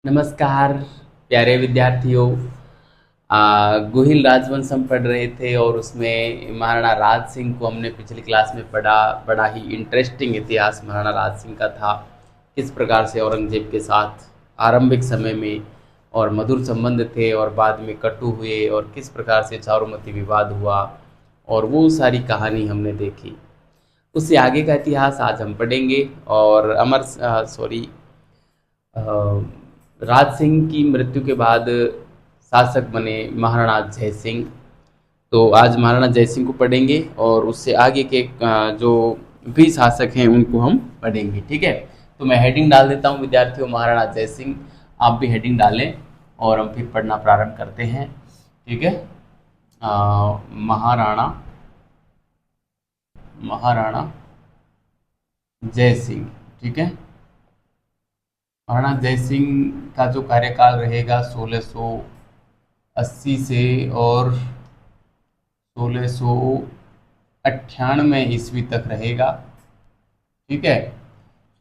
नमस्कार प्यारे विद्यार्थियों। गुहिल राजवंश हम पढ़ रहे थे और उसमें महाराणा राज सिंह को हमने पिछली क्लास में पढ़ा। बड़ा ही इंटरेस्टिंग इतिहास महाराणा राज सिंह का था। किस प्रकार से औरंगजेब के साथ आरंभिक समय में और मधुर संबंध थे और बाद में कटु हुए और किस प्रकार से चारुमती विवाद हुआ और वो सारी कहानी हमने देखी। उससे आगे का इतिहास आज हम पढ़ेंगे। और राज सिंह की मृत्यु के बाद शासक बने महाराणा जय सिंह। तो आज महाराणा जय सिंह को पढ़ेंगे और उससे आगे के जो भी शासक हैं उनको हम पढ़ेंगे। ठीक है, तो मैं हेडिंग डाल देता हूँ विद्यार्थियों, महाराणा जय सिंह। आप भी हेडिंग डालें और हम फिर पढ़ना प्रारंभ करते हैं। ठीक है, महाराणा महाराणा जय सिंह। ठीक है, महाराणा जय सिंह का जो कार्यकाल रहेगा 1680 से और 1698 ईस्वी तक रहेगा। ठीक है,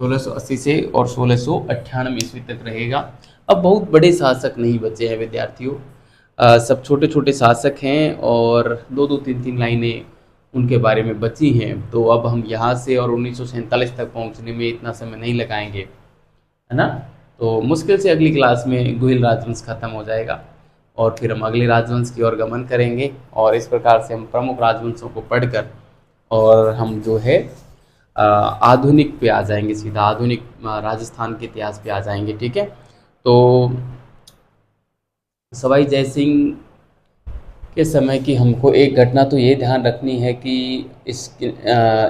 1680 से और 1698 ईस्वी तक रहेगा। अब बहुत बड़े शासक नहीं बचे हैं विद्यार्थियों, सब छोटे छोटे शासक हैं और दो दो तीन तीन लाइनें उनके बारे में बची हैं। तो अब हम यहाँ से और 1947 तक पहुँचने में इतना समय नहीं लगाएंगे, है ना। तो मुश्किल से अगली क्लास में गुहिल राजवंश खत्म हो जाएगा और फिर हम अगले राजवंश की ओर गमन करेंगे। और इस प्रकार से हम प्रमुख राजवंशों को पढ़कर और हम जो है आधुनिक पे आ जाएंगे, सीधा आधुनिक राजस्थान के इतिहास पे आ जाएंगे। ठीक है, तो सवाई जय सिंह के समय की हमको एक घटना तो ये ध्यान रखनी है कि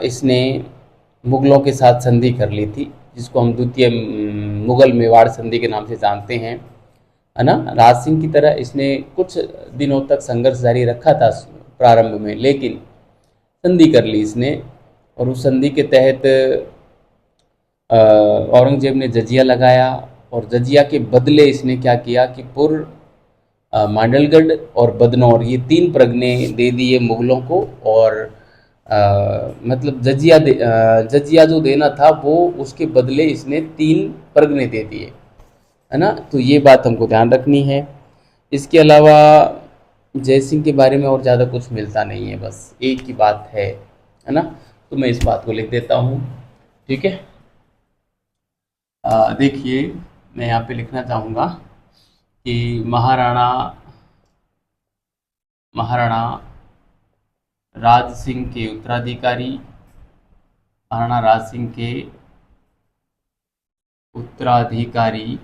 इसने मुगलों के साथ संधि कर ली थी, जिसको हम द्वितीय मुगल मेवाड़ संधि के नाम से जानते हैं, है ना। राज सिंह की तरह इसने कुछ दिनों तक संघर्ष जारी रखा था प्रारंभ में, लेकिन संधि कर ली इसने। और उस संधि के तहत औरंगजेब ने जजिया लगाया और जजिया के बदले इसने क्या किया कि मांडलगढ़ और बदनौर ये तीन परगने दे दिए मुगलों को। और मतलब जजिया जो देना था वो उसके बदले इसने तीन परगने दे दिए, है ना। तो ये बात हमको ध्यान रखनी है। इसके अलावा जय सिंह के बारे में और ज़्यादा कुछ मिलता नहीं है, बस एक ही बात है ना। तो मैं इस बात को लिख देता हूँ। ठीक है, देखिए मैं यहाँ पे लिखना चाहूँगा कि महाराणा राज सिंह के उत्तराधिकारी, महाराणा राज सिंह के उत्तराधिकारी,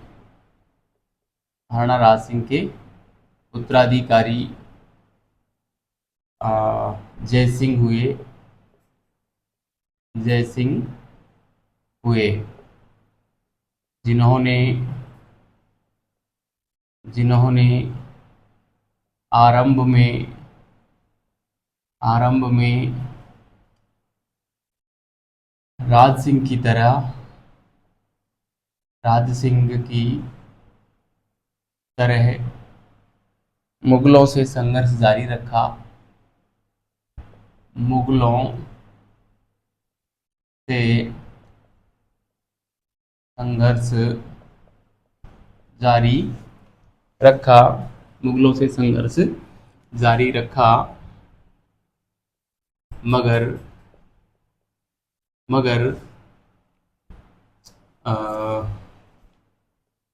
महाराणा राज सिंह के उत्तराधिकारी जय सिंह हुए, जिन्होंने आरंभ में राज सिंह की तरह मुगलों से संघर्ष जारी रखा, मुगलों से संघर्ष जारी रखा, मगर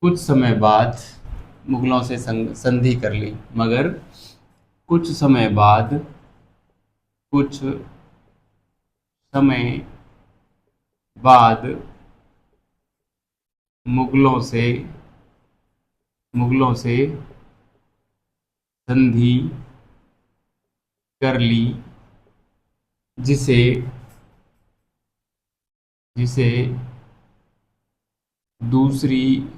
कुछ समय बाद मुगलों से संधि कर ली, मगर कुछ समय बाद मुगलों से संधि कर ली, जिसे दूसरी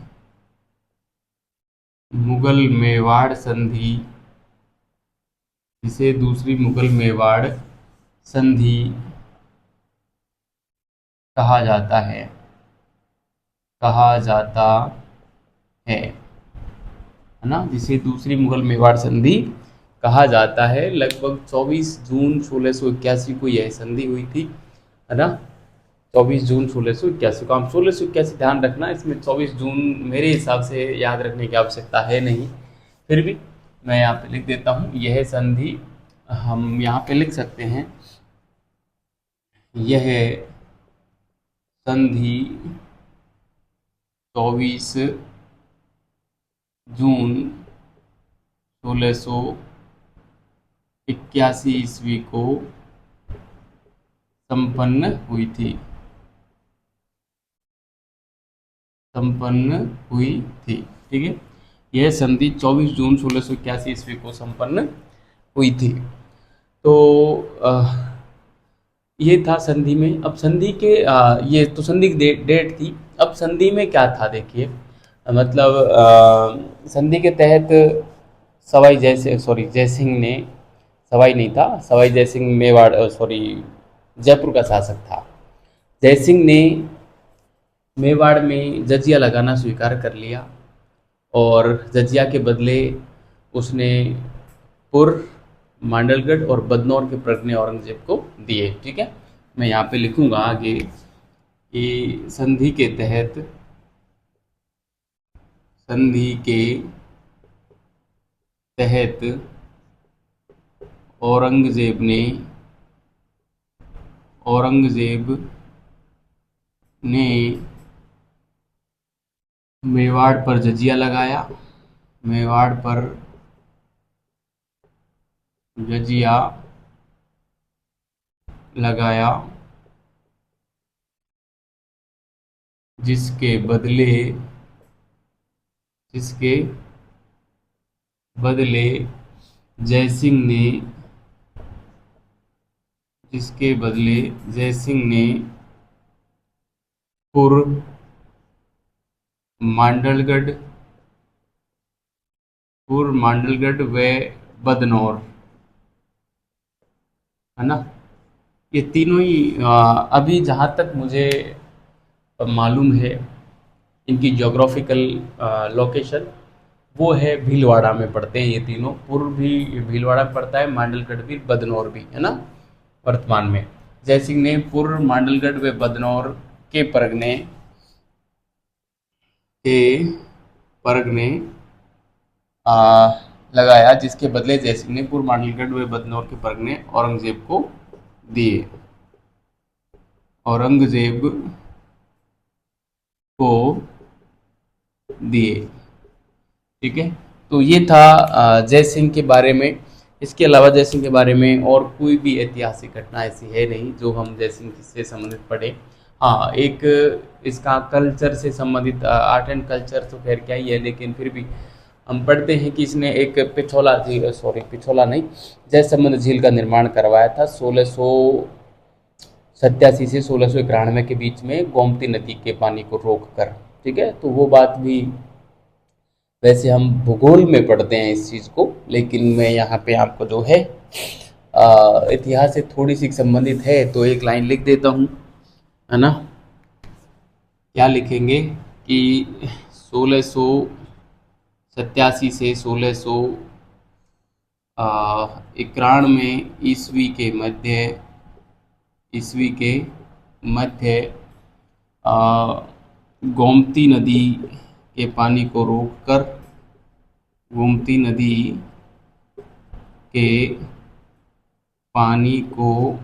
मुगल मेवाड़ संधि कहा जाता है ना, जिसे दूसरी मुगल मेवाड़ संधि कहा जाता है। लगभग 24 जून 1681 को यह संधि हुई थी, है ना। 24 जून 1681 को। हम 1681 ध्यान रखना, इसमें 24 जून मेरे हिसाब से याद रखने की आवश्यकता है नहीं, फिर भी मैं यहाँ पे लिख देता हूँ। यह संधि हम यहाँ पे लिख सकते हैं, यह संधि 24 जून 1681 ईस्वी को संपन्न हुई थी, ठीक है। यह संधि 24 जून 1681 ईस्वी को संपन्न हुई थी। तो ये था संधि में। अब संधि के ये तो संधि की डेट थी। अब संधि में क्या था देखिए, मतलब संधि के तहत सवाई जयसिंह ने, सवाई नहीं था, सवाई जयसिंह मेवाड़ जयपुर का शासक था। जयसिंह ने मेवाड़ में जजिया लगाना स्वीकार कर लिया और जजिया के बदले उसने पुर, मांडलगढ़ और बदनौर के परगने औरंगजेब को दिए, ठीक है। मैं यहाँ पे लिखूंगा आगे कि संधि के तहत औरंगजेब ने मेवाड़ पर जजिया लगाया, मेवाड़ पर जजिया लगाया, जिसके बदले जयसिंह ने पुर, मांडलगढ़ व बदनौर, है ना, ये तीनों ही अभी जहाँ तक मुझे मालूम है इनकी ज्योग्राफिकल लोकेशन वो है भीलवाड़ा में पड़ते हैं। ये तीनों, पूर्व भी भीलवाड़ा में पड़ता है, मांडलगढ़ भी, बदनौर भी, है ना। वर्तमान में जयसिंह ने पूर्व मांडलगढ़ व बदनौर के परगने लगाया, जिसके बदले जयसिंह ने पूर्व मांडलगढ़ व बदनौर के परगने औरंगजेब को दिए, ठीक है। तो ये था जयसिंह के बारे में। इसके अलावा जयसिंह के बारे में और कोई भी ऐतिहासिक घटना ऐसी है नहीं जो हम जयसिंह से संबंधित पढ़े। हाँ, एक इसका कल्चर से संबंधित आर्ट एंड कल्चर तो खैर क्या ही है, लेकिन फिर भी हम पढ़ते हैं कि इसने एक पिछोला नहीं, जयसमंद झील का निर्माण करवाया था 1687 से 1691 के बीच में, गोमती नदी के पानी को रोककर, ठीक है। तो वो बात भी वैसे हम भूगोल में पढ़ते हैं इस चीज़ को, लेकिन मैं यहाँ पे आपको जो है इतिहास से थोड़ी सी संबंधित है तो एक लाइन लिख देता हूँ, है ना। क्या लिखेंगे कि 1687 से 1691 ईस्वी के मध्य गोमती नदी के पानी को रोककर गोमती नदी के पानी को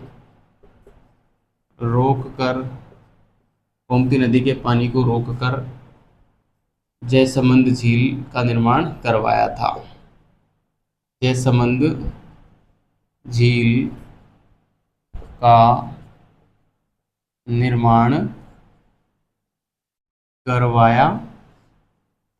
रोककर जयसमंद झील का निर्माण करवाया था। जयसमंद झील का निर्माण करवाया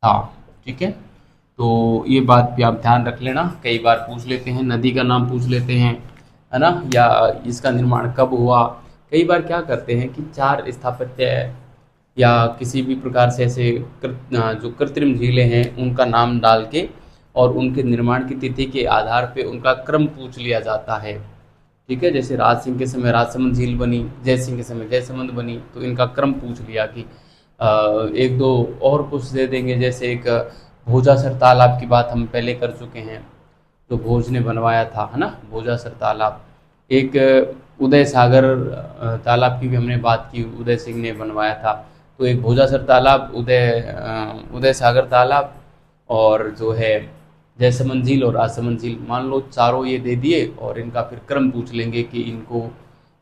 था, ठीक है। तो ये बात भी आप ध्यान रख लेना, कई बार पूछ लेते हैं, नदी का नाम पूछ लेते हैं, है ना, या इसका निर्माण कब हुआ। कई बार क्या करते हैं कि 4 स्थापत्य या किसी भी प्रकार से ऐसे जो कृत्रिम झीलें हैं उनका नाम डाल के और उनके निर्माण की तिथि के आधार पे उनका क्रम पूछ लिया जाता है, ठीक है। जैसे राज सिंह के समय राजसमंद झील बनी, जयसिंह के समय जयसमंद बनी, तो इनका क्रम पूछ लिया कि एक दो और कुछ दे देंगे, जैसे एक भोजासर तालाब की बात हम पहले कर चुके हैं, जो भोज ने बनवाया था, है ना, भोजासर तालाब। एक उदय सागर तालाब की भी हमने बात की, उदय सिंह ने बनवाया था। तो एक भोजासर तालाब, उदय सागर तालाब, और जो है जयसमंद झील और राजसमंद झील, मान लो चारों ये दे दिए, और इनका फिर क्रम पूछ लेंगे कि इनको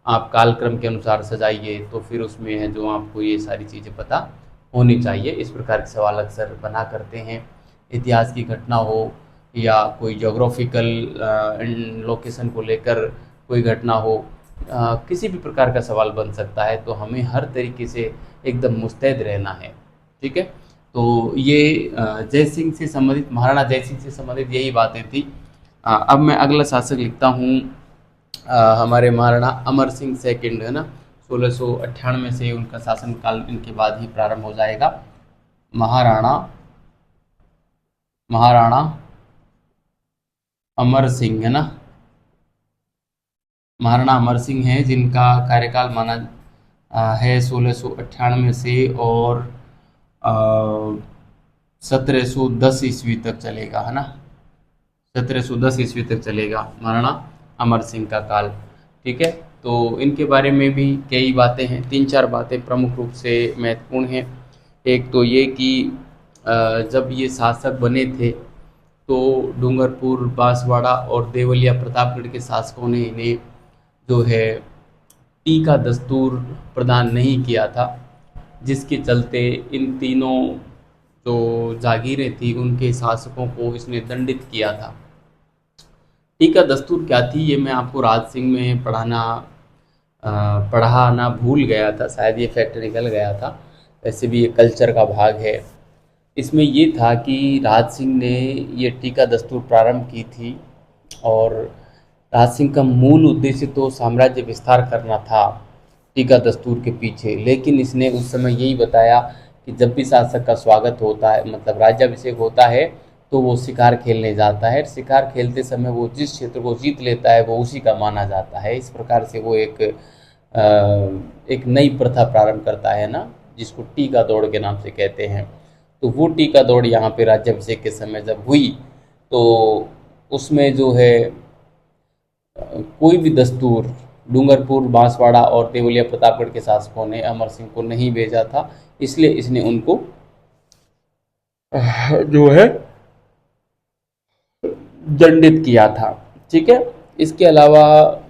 आप कालक्रम के अनुसार सजाइए, तो फिर उसमें है जो आपको ये सारी चीज़ें पता होनी चाहिए। इस प्रकार के सवाल अक्सर बना करते हैं। इतिहास की घटना हो या कोई जोग्राफिकल लोकेशन को लेकर कोई घटना हो, किसी भी प्रकार का सवाल बन सकता है, तो हमें हर तरीके से एकदम मुस्तैद रहना है। ठीक है, तो ये जय सिंह से संबंधित, महाराणा जय सिंह से संबंधित यही बातें थी। अब मैं अगला शासक लिखता हूँ, हमारे महाराणा अमर सिंह सेकंड, है ना। 1698 से उनका शासनकाल इनके बाद ही प्रारंभ हो जाएगा। महाराणा महाराणा अमर सिंह, है ना। महाराणा अमर सिंह हैं जिनका कार्यकाल माना है 1698 से और 1710 ईस्वी तक चलेगा, है ना। 1710 ईस्वी तक चलेगा महाराणा अमर सिंह का काल। ठीक है, तो इनके बारे में भी कई बातें हैं, 3-4 बातें प्रमुख रूप से महत्वपूर्ण हैं। एक तो ये कि जब ये शासक बने थे तो डूंगरपुर, बांसवाड़ा और देवलिया प्रतापगढ़ के शासकों ने इन्हें जो है टी का दस्तूर प्रदान नहीं किया था, जिसके चलते इन तीनों जो जागीरें थी उनके शासकों को इसने दंडित किया था। टी का दस्तूर क्या थी, ये मैं आपको राज सिंह में पढ़ाना भूल गया था, शायद ये फैक्ट निकल गया था, वैसे भी ये कल्चर का भाग है। इसमें ये था कि राज सिंह ने ये टीका दस्तूर प्रारंभ की थी, और राज सिंह का मूल उद्देश्य तो साम्राज्य विस्तार करना था टीका दस्तूर के पीछे, लेकिन इसने उस समय यही बताया कि जब भी शासक का स्वागत होता है, मतलब राज्याभिषेक होता है, तो वो शिकार खेलने जाता है। शिकार खेलते समय वो जिस क्षेत्र को जीत लेता है वो उसी का माना जाता है। इस प्रकार से वो एक नई प्रथा प्रारंभ करता है ना, जिसको टीका दौड़ के नाम से कहते हैं। तो वो टीका दौड़ यहाँ पे राज्याभिषेक के समय जब हुई, तो उसमें जो है कोई भी दस्तूर डूंगरपुर, बांसवाड़ा और देवलिया प्रतापगढ़ के शासकों ने अमर सिंह को नहीं भेजा था, इसलिए इसने उनको जो है दंडित किया था। ठीक है, इसके अलावा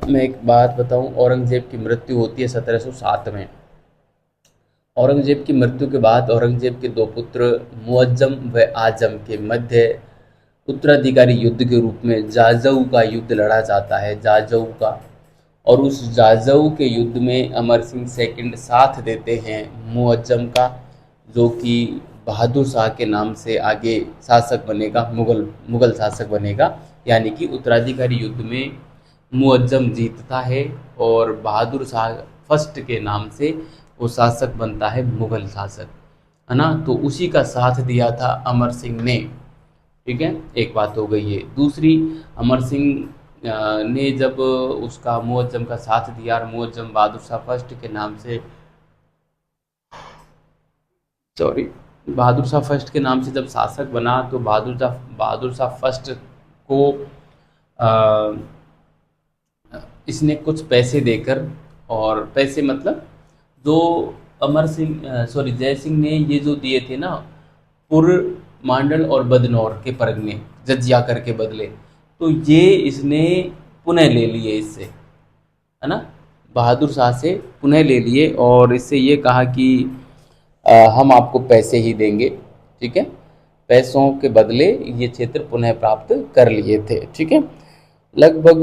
मैं एक बात बताऊं, औरंगजेब की मृत्यु होती है 1707 में। औरंगजेब की मृत्यु के बाद औरंगजेब के दो पुत्र मुअज्जम व आजम के मध्य उत्तराधिकारी युद्ध के रूप में जाजऊ का युद्ध लड़ा जाता है, जाजऊ का। और उस जाजऊ के युद्ध में अमर सिंह सेकंड साथ देते हैं मुअज्जम का, जो कि बहादुर शाह के नाम से आगे शासक बनेगा, मुगल शासक बनेगा। यानी कि उत्तराधिकारी युद्ध में मुअज्जम जीतता है और बहादुर शाह फर्स्ट के नाम से वो शासक बनता है, मुगल शासक, है ना। तो उसी का साथ दिया था अमर सिंह ने। ठीक है, एक बात हो गई है। दूसरी, अमर सिंह ने जब उसका मुअज्जम का साथ दिया और मुअज्जम बहादुर शाह फर्स्ट के नाम से, सॉरी, बहादुर शाह फर्स्ट के नाम से जब शासक बना, तो बहादुर शाह फर्स्ट को इसने कुछ पैसे देकर, और पैसे मतलब जो अमर सिंह सॉरी जय सिंह ने ये जो दिए थे ना, पुर, मांडल और बदनौर के परगने जजिया करके बदले, तो ये इसने पुनः ले लिए इससे, है ना, बहादुर शाह से पुनः ले लिए, और इससे ये कहा कि हम आपको पैसे ही देंगे। ठीक है, पैसों के बदले ये क्षेत्र पुनः प्राप्त कर लिए थे। ठीक है, लगभग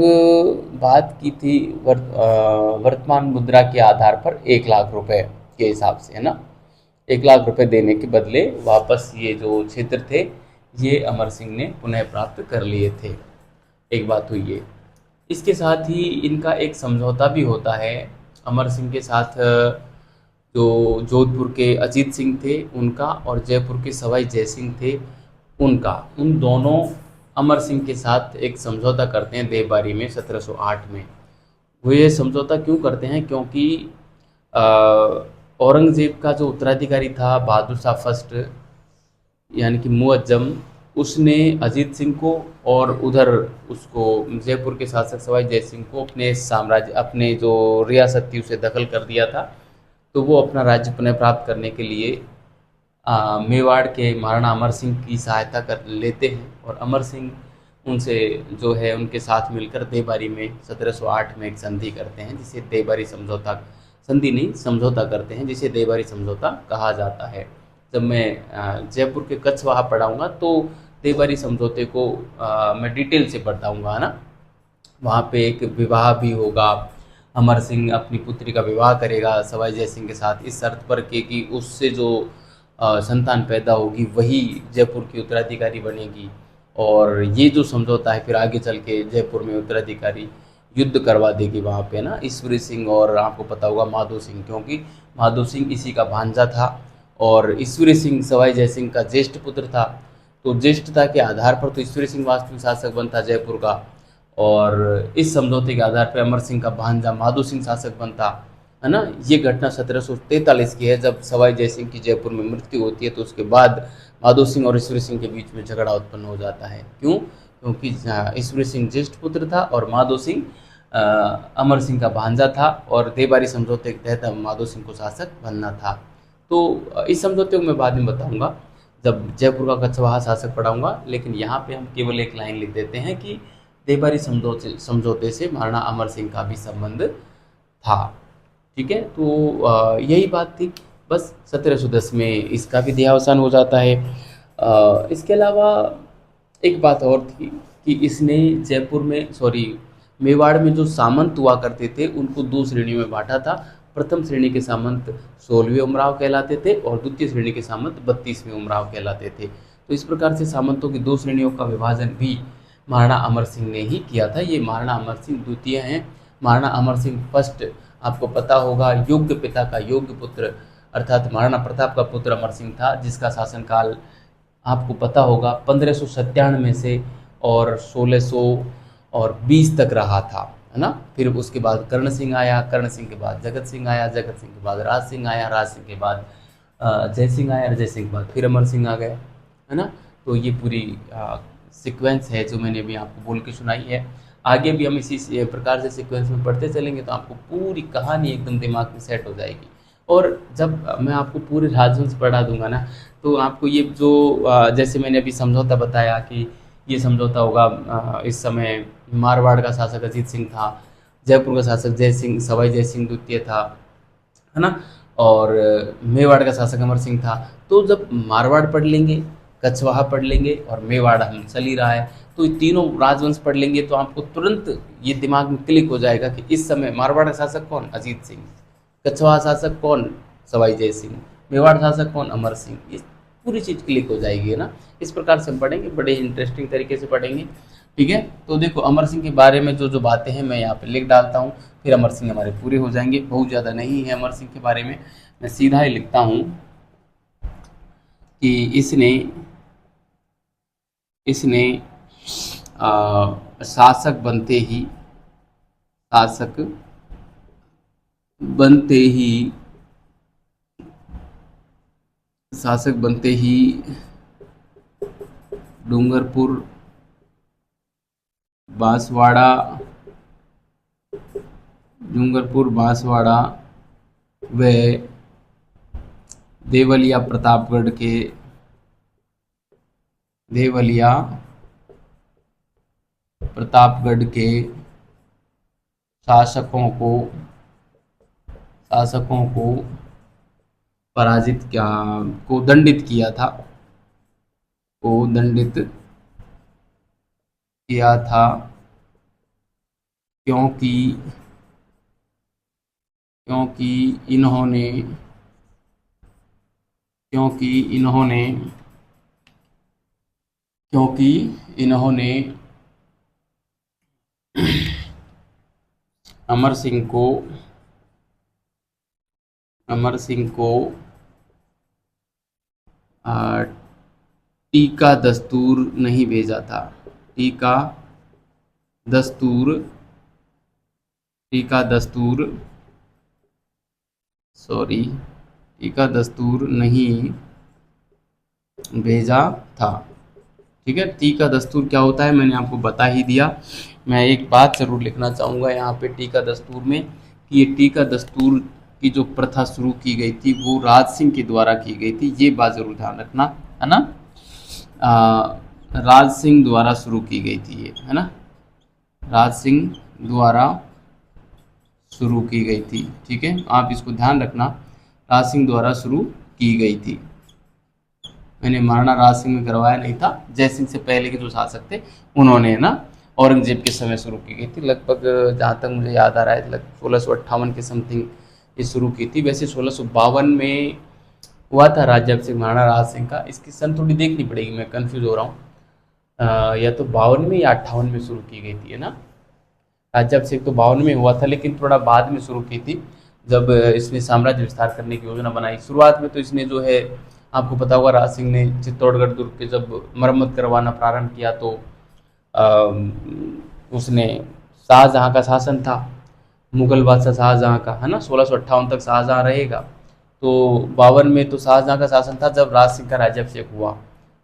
बात की थी वर्तमान मुद्रा के आधार पर 1,00,000 रुपए के हिसाब से, है ना। 1,00,000 रुपए देने के बदले वापस ये जो क्षेत्र थे ये अमर सिंह ने पुनः प्राप्त कर लिए थे। एक बात हुई है। इसके साथ ही इनका एक समझौता भी होता है अमर सिंह के साथ, जो जोधपुर के अजीत सिंह थे उनका और जयपुर के सवाई जय सिंह थे उनका, उन दोनों अमर सिंह के साथ एक समझौता करते हैं देवबारी में 1708 में। वो ये समझौता क्यों करते हैं, क्योंकि औरंगजेब का जो उत्तराधिकारी था बहादुर शाह फर्स्ट, यानी कि मुअज्जम, उसने अजीत सिंह को और उधर उसको जयपुर के शासक सवाई जय सिंह को अपने साम्राज्य, अपने जो रियासत थी उसे दखल कर दिया था। तो वो अपना राज्य पुनः प्राप्त करने के लिए मेवाड़ के महाराणा अमर सिंह की सहायता कर लेते हैं, और अमर सिंह उनसे जो है उनके साथ मिलकर देबारी में 1708 में एक संधि करते हैं, जिसे देबारी समझौता, संधि नहीं समझौता करते हैं, जिसे देबारी समझौता कहा जाता है। जब मैं जयपुर के कछवाहा पढ़ाऊँगा तो देबारी समझौते को मैं डिटेल से बताऊँगा, है ना। वहाँ पे एक विवाह भी होगा, अमर सिंह अपनी पुत्री का विवाह करेगा सवाई जय सिंह के साथ, इस शर्त पर कि उससे जो संतान पैदा होगी वही जयपुर की उत्तराधिकारी बनेगी। और ये जो समझौता है फिर आगे चल के जयपुर में उत्तराधिकारी युद्ध करवा देगी वहाँ पे ना, ईश्वरी सिंह और आपको पता होगा माधो सिंह, क्योंकि माधो सिंह इसी का भांजा था और ईश्वरी सिंह सवाई जय सिंह का ज्येष्ठ पुत्र था। तो ज्येष्ठता के आधार पर तो ईश्वरी सिंह वास्तविक शासक बनता जयपुर का, और इस समझौते के आधार पर अमर सिंह का भांजा माधो सिंह शासक बनता, है ना। ये घटना 1743 की है, जब सवाई जय सिंह की जयपुर में मृत्यु होती है। तो उसके बाद माधो सिंह और ईश्वरी सिंह के बीच में झगड़ा उत्पन्न हो जाता है। क्यों? क्योंकि ईश्वरी सिंह ज्येष्ठ पुत्र था और माधो सिंह अमर सिंह का भांजा था, और देबारी समझौते के तहत माधो सिंह को शासक बनना था। तो इस समझौते को मैं बाद में बताऊंगा जब जयपुर का कछवाहा शासक पढ़ाऊंगा, लेकिन यहाँ पे हम केवल एक लाइन लिख देते हैं कि देबारी समझौते से महाराणा अमर सिंह का भी संबंध था। ठीक है, तो यही बात थी। बस 1710 में इसका भी देहावसान हो जाता है। इसके अलावा एक बात और थी कि इसने जयपुर में, सॉरी, मेवाड़ में जो सामंत हुआ करते थे उनको दो श्रेणियों में बांटा था। प्रथम श्रेणी के सामंत 16वें उमराव कहलाते थे और द्वितीय श्रेणी के सामंत 32वें उमराव कहलाते थे। तो इस प्रकार से सामंतों की दो श्रेणियों का विभाजन भी महाराणा अमर सिंह ने ही किया था। ये महाराणा अमर सिंह द्वितीय हैं। महाराणा अमर सिंह फर्स्ट, आपको पता होगा, योग्य पिता का योग्य पुत्र अर्थात महाराणा प्रताप का पुत्र अमर सिंह था, जिसका शासनकाल आपको पता होगा 1597 से और 1620 तक रहा था, है ना। फिर उसके बाद कर्ण सिंह आया, कर्ण सिंह के बाद जगत सिंह आया, जगत सिंह के बाद राज सिंह आया, राज सिंह के बाद जय सिंह आया, जय सिंह के बाद फिर अमर सिंह आ गए, है ना। तो ये पूरी सीक्वेंस है जो मैंने अभी आपको बोल के सुनाई है। आगे भी हम इसी प्रकार से सीक्वेंस में पढ़ते चलेंगे तो आपको पूरी कहानी एकदम दिमाग में सेट हो जाएगी। और जब मैं आपको पूरे राजवंश पढ़ा दूंगा ना, तो आपको ये जो जैसे मैंने अभी समझौता बताया कि ये समझौता होगा, इस समय मारवाड़ का शासक अजीत सिंह था, जयपुर का शासक जय सिंह सवाई जय सिंह द्वितीय था, है ना, और मेवाड़ का शासक अमर सिंह था। तो जब मारवाड़ पढ़ लेंगे, कछवाहा पढ़ लेंगे और मेवाड़ हम चल ही रहा है, तो ये तीनों राजवंश पढ़ लेंगे तो आपको तुरंत ये दिमाग में क्लिक हो जाएगा कि इस समय मारवाड़ का शासक कौन, अजीत सिंह, कछवाहा शासक कौन, सवाई जय सिंह, मेवाड़ शासक कौन, अमर सिंह। ये पूरी चीज़ क्लिक हो जाएगी, है ना। इस प्रकार से हम पढ़ेंगे, बड़े इंटरेस्टिंग तरीके से पढ़ेंगे। ठीक है, तो देखो अमर सिंह के बारे में जो जो बातें हैं मैं यहाँ पे लिख डालता हूँ, फिर अमर सिंह हमारे पूरे हो जाएंगे। बहुत ज़्यादा नहीं है अमर सिंह के बारे में, मैं सीधा ही लिखता हूँ कि इसने इसने शासक बनते ही शासक बनते ही शासक बनते ही डूंगरपुर, बांसवाड़ा, व देवलिया प्रतापगढ़ के शासकों को पराजित किया, को दंडित किया था, क्योंकि इन्होंने अमर सिंह को टीका दस्तूर नहीं भेजा था, टीका दस्तूर नहीं भेजा था। ठीक है, टी का दस्तूर क्या होता है मैंने आपको बता ही दिया। मैं एक बात ज़रूर लिखना चाहूँगा यहाँ पे टी का दस्तूर में, कि ये टी का दस्तूर की जो प्रथा शुरू की गई थी वो राज सिंह के द्वारा की गई थी, ये बात ज़रूर ध्यान रखना, है ना। राज सिंह द्वारा शुरू की गई थी ये, है ना, राज सिंह द्वारा शुरू की गई थी। ठीक है, आप इसको ध्यान रखना, राज सिंह द्वारा शुरू की गई थी। मैंने महाराणा राज सिंह में करवाया नहीं था, जय सिंह से पहले के जो शासक थे उन्होंने, ना, औरंगजेब के समय शुरू की गई थी। लगभग जहाँ तक मुझे याद आ रहा है, लगभग 1658 के समथिंग ये शुरू की थी। वैसे 1652 में हुआ था राज्य अभिषेक महाराणा राज सिंह का। इसकी सन थोड़ी देखनी पड़ेगी, मैं कंफ्यूज हो रहा हूँ। या तो 52 में या 58 में शुरू की गई थी, है ना। राज्याभिषेक तो 52 में हुआ था, लेकिन थोड़ा बाद में शुरू की थी, जब इसने साम्राज्य विस्तार करने की योजना बनाई। शुरुआत में तो इसने जो है, आपको पता होगा, राज सिंह ने चित्तौड़गढ़ दुर्ग के जब मरम्मत करवाना प्रारंभ किया तो उसने, शाहजहाँ का शासन था, मुगल बादशाह शाहजहाँ का, है ना, 1658 तक शाहजहाँ रहेगा। तो 52 में तो शाहजहाँ का शासन था जब राज सिंह का राज्याभिषेक हुआ।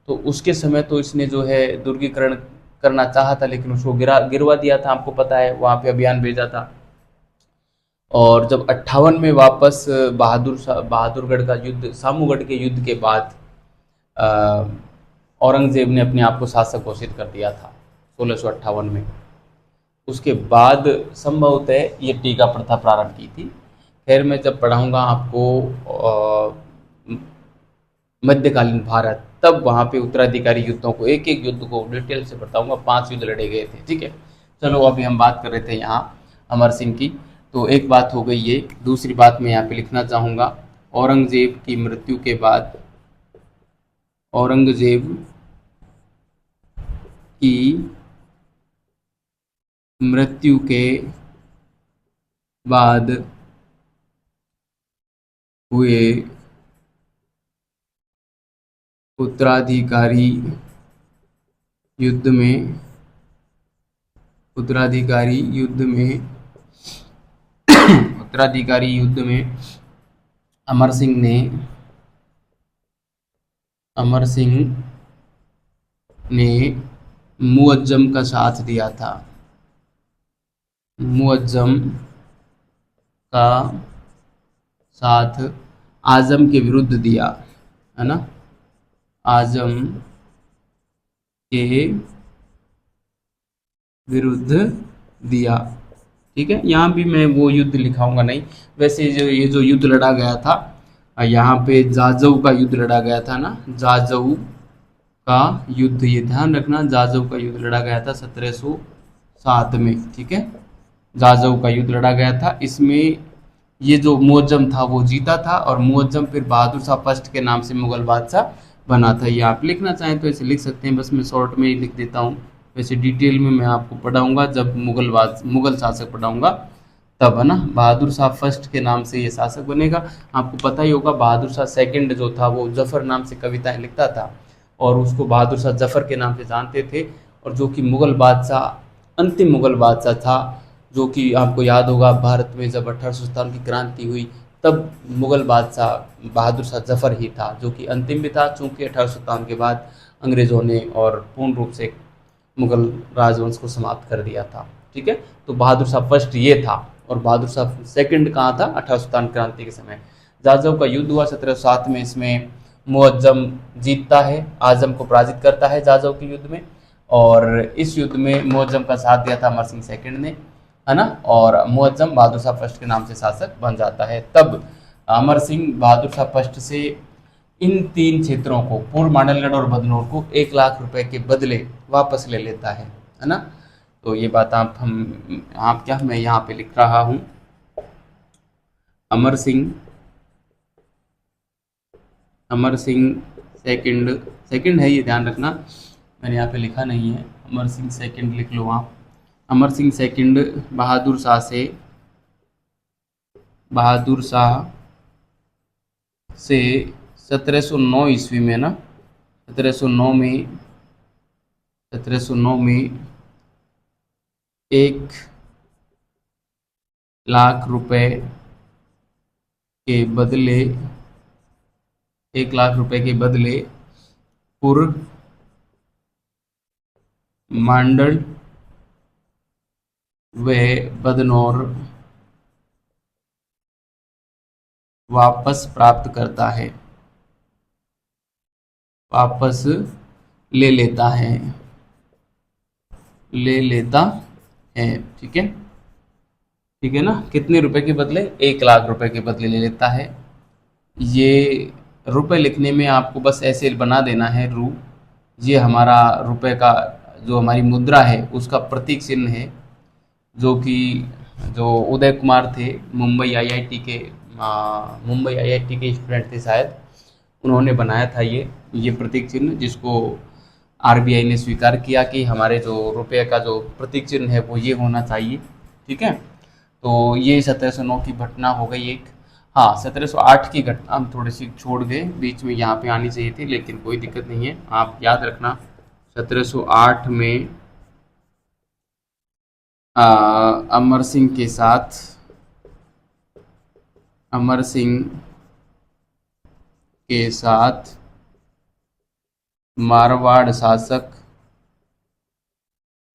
तो उसके समय तो इसने जो है दुर्गीकरण करना चाहा था, लेकिन उसको गिरवा दिया था, आपको पता है, वहाँ पे अभियान भेजा था। और जब 58 में वापस बहादुरगढ़ का युद्ध, सामूगढ़ के युद्ध के बाद अ, औरंगजेब ने अपने आप को शासक घोषित कर दिया था 1658 में। उसके बाद संभवतः ये टीका प्रथा प्रारंभ की थी। खैर, मैं जब पढ़ाऊंगा आपको मध्यकालीन भारत, तब वहाँ पे उत्तराधिकारी युद्धों को, एक एक युद्ध को डिटेल से बताऊंगा। 5 युद्ध लड़े गए थे, ठीक है। चलो, अभी हम बात कर रहे थे यहाँ अमर सिंह की, तो एक बात हो गई ये। दूसरी बात मैं यहाँ पे लिखना चाहूँगा, औरंगजेब की मृत्यु के बाद, औरंगजेब की मृत्यु के बाद हुए उत्तराधिकारी युद्ध में, उत्तराधिकारी युद्ध में उत्तराधिकारी युद्ध में अमर सिंह ने, अमर सिंह ने मुअज्जम का साथ दिया था, मुअज्जम का साथ आजम के विरुद्ध दिया, है ना, आजम के विरुद्ध दिया। ठीक है, यहाँ भी मैं वो युद्ध लिखाऊंगा नहीं। वैसे जो ये जो युद्ध लड़ा गया था, यहाँ पे जाजऊ का युद्ध लड़ा गया था ना, जाजऊ का युद्ध, ये ध्यान रखना, जाजऊ का युद्ध लड़ा गया था 1707 में। ठीक है, जाजऊ का युद्ध लड़ा गया था। इसमें ये जो मुअज्जम था वो जीता था, और मुअज्जम फिर बहादुर शाह फर्स्ट के नाम से मुगल बादशाह बना था। ये आप लिखना चाहें तो ऐसे लिख सकते हैं, बस मैं शॉर्ट में ही लिख देता हूँ। वैसे डिटेल में मैं आपको पढ़ाऊंगा जब मुगल शासक पढ़ाऊंगा तब, है ना। बहादुर शाह फर्स्ट के नाम से ये शासक बनेगा। आपको पता ही होगा, बहादुर शाह सेकंड जो था वो जफर नाम से कविताएं लिखता था, और उसको बहादुर शाह जफर के नाम से जानते थे। और जो कि मुगल बादशाह, अंतिम मुगल बादशाह था, जो कि आपको याद होगा, भारत में जब 1857 की क्रांति हुई तब मुगल बादशाह बहादुर शाह जफर ही था, जो कि अंतिम भी था, चूँकि 1857 के बाद अंग्रेज़ों ने और पूर्ण रूप से मुगल राजवंश को समाप्त कर दिया था। ठीक है, तो बहादुर शाह फर्स्ट ये था, और बहादुर शाह सेकंड कहाँ था, 1857 क्रांति के समय। जाजऊ का युद्ध हुआ 1707 में। इसमें मुअज्जम जीतता है, आजम को पराजित करता है जाजऊ के युद्ध में। और इस युद्ध में मुअज्जम का साथ दिया था अमर सिंह सेकंड ने, है ना। और मुअज्जम बहादुर शाह फर्स्ट के नाम से शासक बन जाता है। तब अमर सिंह बहादुर शाह फर्स्ट से इन 3 क्षेत्रों को, पूर्व मांडलगढ़ और बदनौर को, 1 लाख रुपए के बदले वापस ले लेता है ना। तो ये बात आप क्या, मैं यहाँ पे लिख रहा हूँ, अमर सिंह, अमर सिंह सेकंड, सेकंड है ये, ध्यान रखना, मैंने यहाँ पे लिखा नहीं है, अमर सिंह सेकंड लिख लो आप। अमर सिंह सेकंड बहादुर शाह से 1709 ईस्वी में ना, 1709 में, 1709 में 1 लाख रुपए के बदले, 1 लाख रुपए के बदले पूर्व मांडल व बदनौर वापस प्राप्त करता है, वापस ले लेता है, ले लेता है। ठीक है, ठीक है ना। कितने रुपए के बदले? 1 लाख रुपए के बदले ले लेता है। ये रुपए लिखने में आपको बस ऐसे बना देना है रू। ये हमारा रुपए का जो हमारी मुद्रा है उसका प्रतीक चिन्ह है, जो कि जो उदय कुमार थे मुंबई आईआईटी के, मुंबई आईआईटी के स्टूडेंट थे शायद, उन्होंने बनाया था ये प्रतीक चिन्ह, जिसको आरबीआई ने स्वीकार किया कि हमारे जो रुपये का जो प्रतीक चिन्ह है वो ये होना चाहिए। ठीक है, तो ये 1709 की घटना हो गई एक। हाँ, 1708 की घटना हम थोड़ी सी छोड़ गए, बीच में यहाँ पे आनी चाहिए थी, लेकिन कोई दिक्कत नहीं है, आप याद रखना। 1708 में अमर सिंह के साथ, अमर सिंह के साथ मारवाड़ शासक,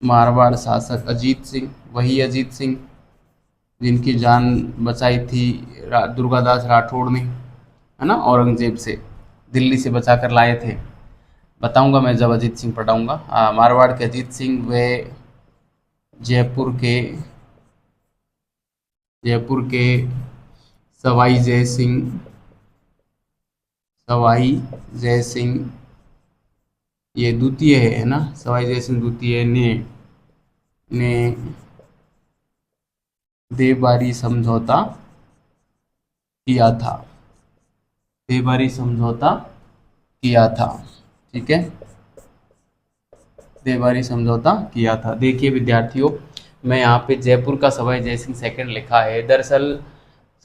मारवाड़ शासक अजीत सिंह, वही अजीत सिंह जिनकी जान बचाई थी दुर्गादास राठौड़ ने, है ना, औरंगजेब से, दिल्ली से बचा कर लाए थे। बताऊंगा मैं जब अजीत सिंह पढ़ाऊंगा। मारवाड़ के अजीत सिंह व जयपुर के, जयपुर के सवाई जय सिंह, सवाई जय सिंह ये द्वितीय है ना, सवाई जय सिंह द्वितीय ने देवबारी समझौता किया था, देवबारी समझौता किया था। ठीक है, देवबारी समझौता किया था। देखिए विद्यार्थियों, मैं यहाँ पे जयपुर का सवाई जय सिंह सेकंड लिखा है। दरअसल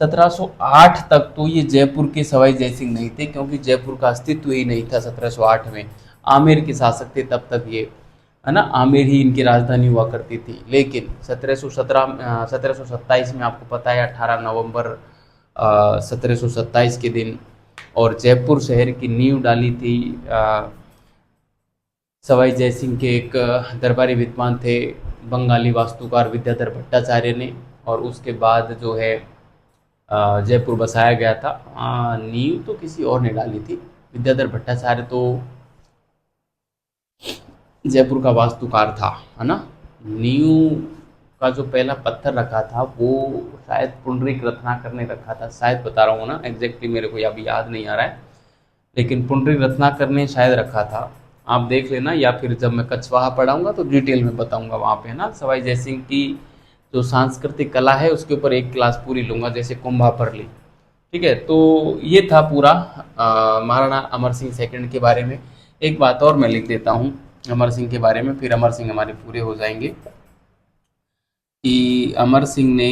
1708 तक तो ये जयपुर के सवाई जय सिंह नहीं थे, क्योंकि जयपुर का अस्तित्व ही नहीं था 1708 में। आमेर के शासक थे तब तक ये, है ना, आमेर ही इनकी राजधानी हुआ करती थी। लेकिन 1727 में आपको पता है 18 नवंबर 1727 के दिन, और जयपुर शहर की नींव डाली थी सवाई जय सिंह के एक दरबारी विद्वान थे बंगाली वास्तुकार विद्याधर भट्टाचार्य ने, और उसके बाद जो है जयपुर बसाया गया था। नींव तो किसी और ने डाली थी, विद्याधर भट्टाचार्य तो जयपुर का वास्तुकार था, है ना। नींव का जो पहला पत्थर रखा था वो शायद पुंडरीक रत्नाकर ने रखा था, शायद बता रहा हूँ ना, एग्जैक्टली मेरे को अभी याद नहीं आ रहा है, लेकिन पुंडरीक रत्नाकर ने शायद रखा था। आप देख लेना, या फिर जब मैं कछवाहा पढ़ाऊंगा तो डिटेल में बताऊंगा वहाँ पे, है ना। सवाई जय सिंह की जो सांस्कृतिक कला है उसके ऊपर एक क्लास पूरी लूँगा, जैसे कुंभा परली। ठीक है, तो ये था पूरा महाराणा अमर सिंह सेकंड के बारे में। एक बात और मैं लिख देता हूँ अमर सिंह के बारे में, फिर अमर सिंह हमारे पूरे हो जाएंगे, कि अमर सिंह ने,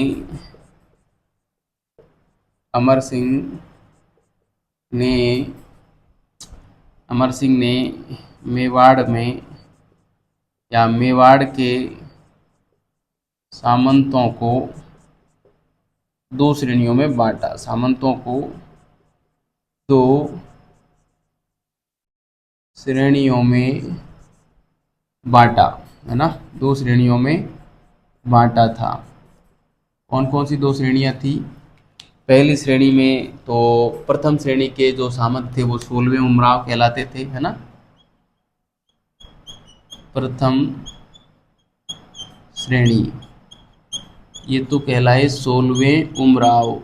अमर सिंह ने, अमर सिंह ने मेवाड़ में, या मेवाड़ के सामंतों को 2 श्रेणियों में बांटा, सामंतों को 2 श्रेणियों में बांटा, है ना, 2 श्रेणियों में बांटा था। कौन कौन सी 2 श्रेणियां थी? पहली श्रेणी में तो प्रथम श्रेणी के जो सामंत थे वो 16वें उमराव कहलाते थे, है ना। प्रथम श्रेणी ये तो कहलाए 16वें उमराव,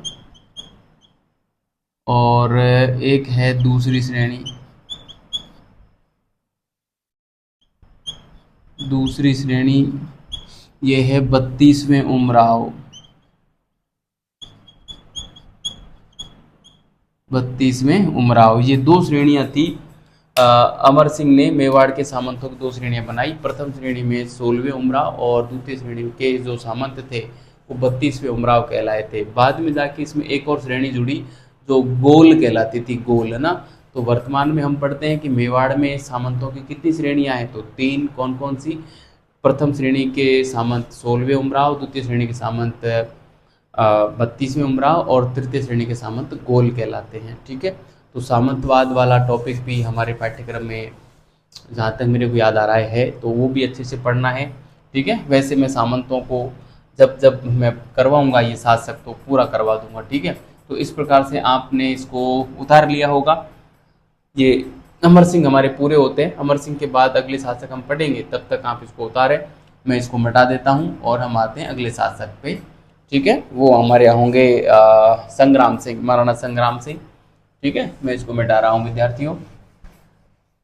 और एक है दूसरी श्रेणी, दूसरी श्रेणी ये है 32वें उमराव, 32वें उमराव। ये 2 श्रेणियां थी। अमर सिंह ने मेवाड़ के सामंतों की 2 श्रेणियां बनाई। प्रथम श्रेणी में 16वें उमराव, और द्वितीय श्रेणी के जो सामंत थे वो 32वें उमराव कहलाए थे। बाद में जाके इसमें एक और श्रेणी जुड़ी जो गोल कहलाती थी, गोल, है ना। तो वर्तमान में हम पढ़ते हैं कि मेवाड़ में सामंतों की कितनी श्रेणियां हैं, तो 3। कौन कौन सी? प्रथम श्रेणी के सामंत 16वें उमराव, द्वितीय श्रेणी के सामंत 32वें उमराव, और तृतीय श्रेणी के सामंत गोल कहलाते हैं। ठीक है, तो सामंतवाद वाला टॉपिक भी हमारे पाठ्यक्रम में जहाँ तक मेरे को याद आ रहा है, तो वो भी अच्छे से पढ़ना है। ठीक है, वैसे मैं सामंतों को जब जब मैं करवाऊंगा ये शासक तो पूरा करवा दूंगा। ठीक है, तो इस प्रकार से आपने इसको उतार लिया होगा। ये अमर सिंह हमारे पूरे होते हैं, अमर सिंह के बाद अगले शासक हम पढ़ेंगे, तब तक आप इसको उतारें। मैं इसको मिटा देता हूँ और हम आते हैं अगले शासक पे। ठीक है, वो हमारे यहाँ होंगे संग्राम सिंह, महाराणा संग्राम सिंह। ठीक है, मैं इसको मिटा रहा हूँ विद्यार्थियों।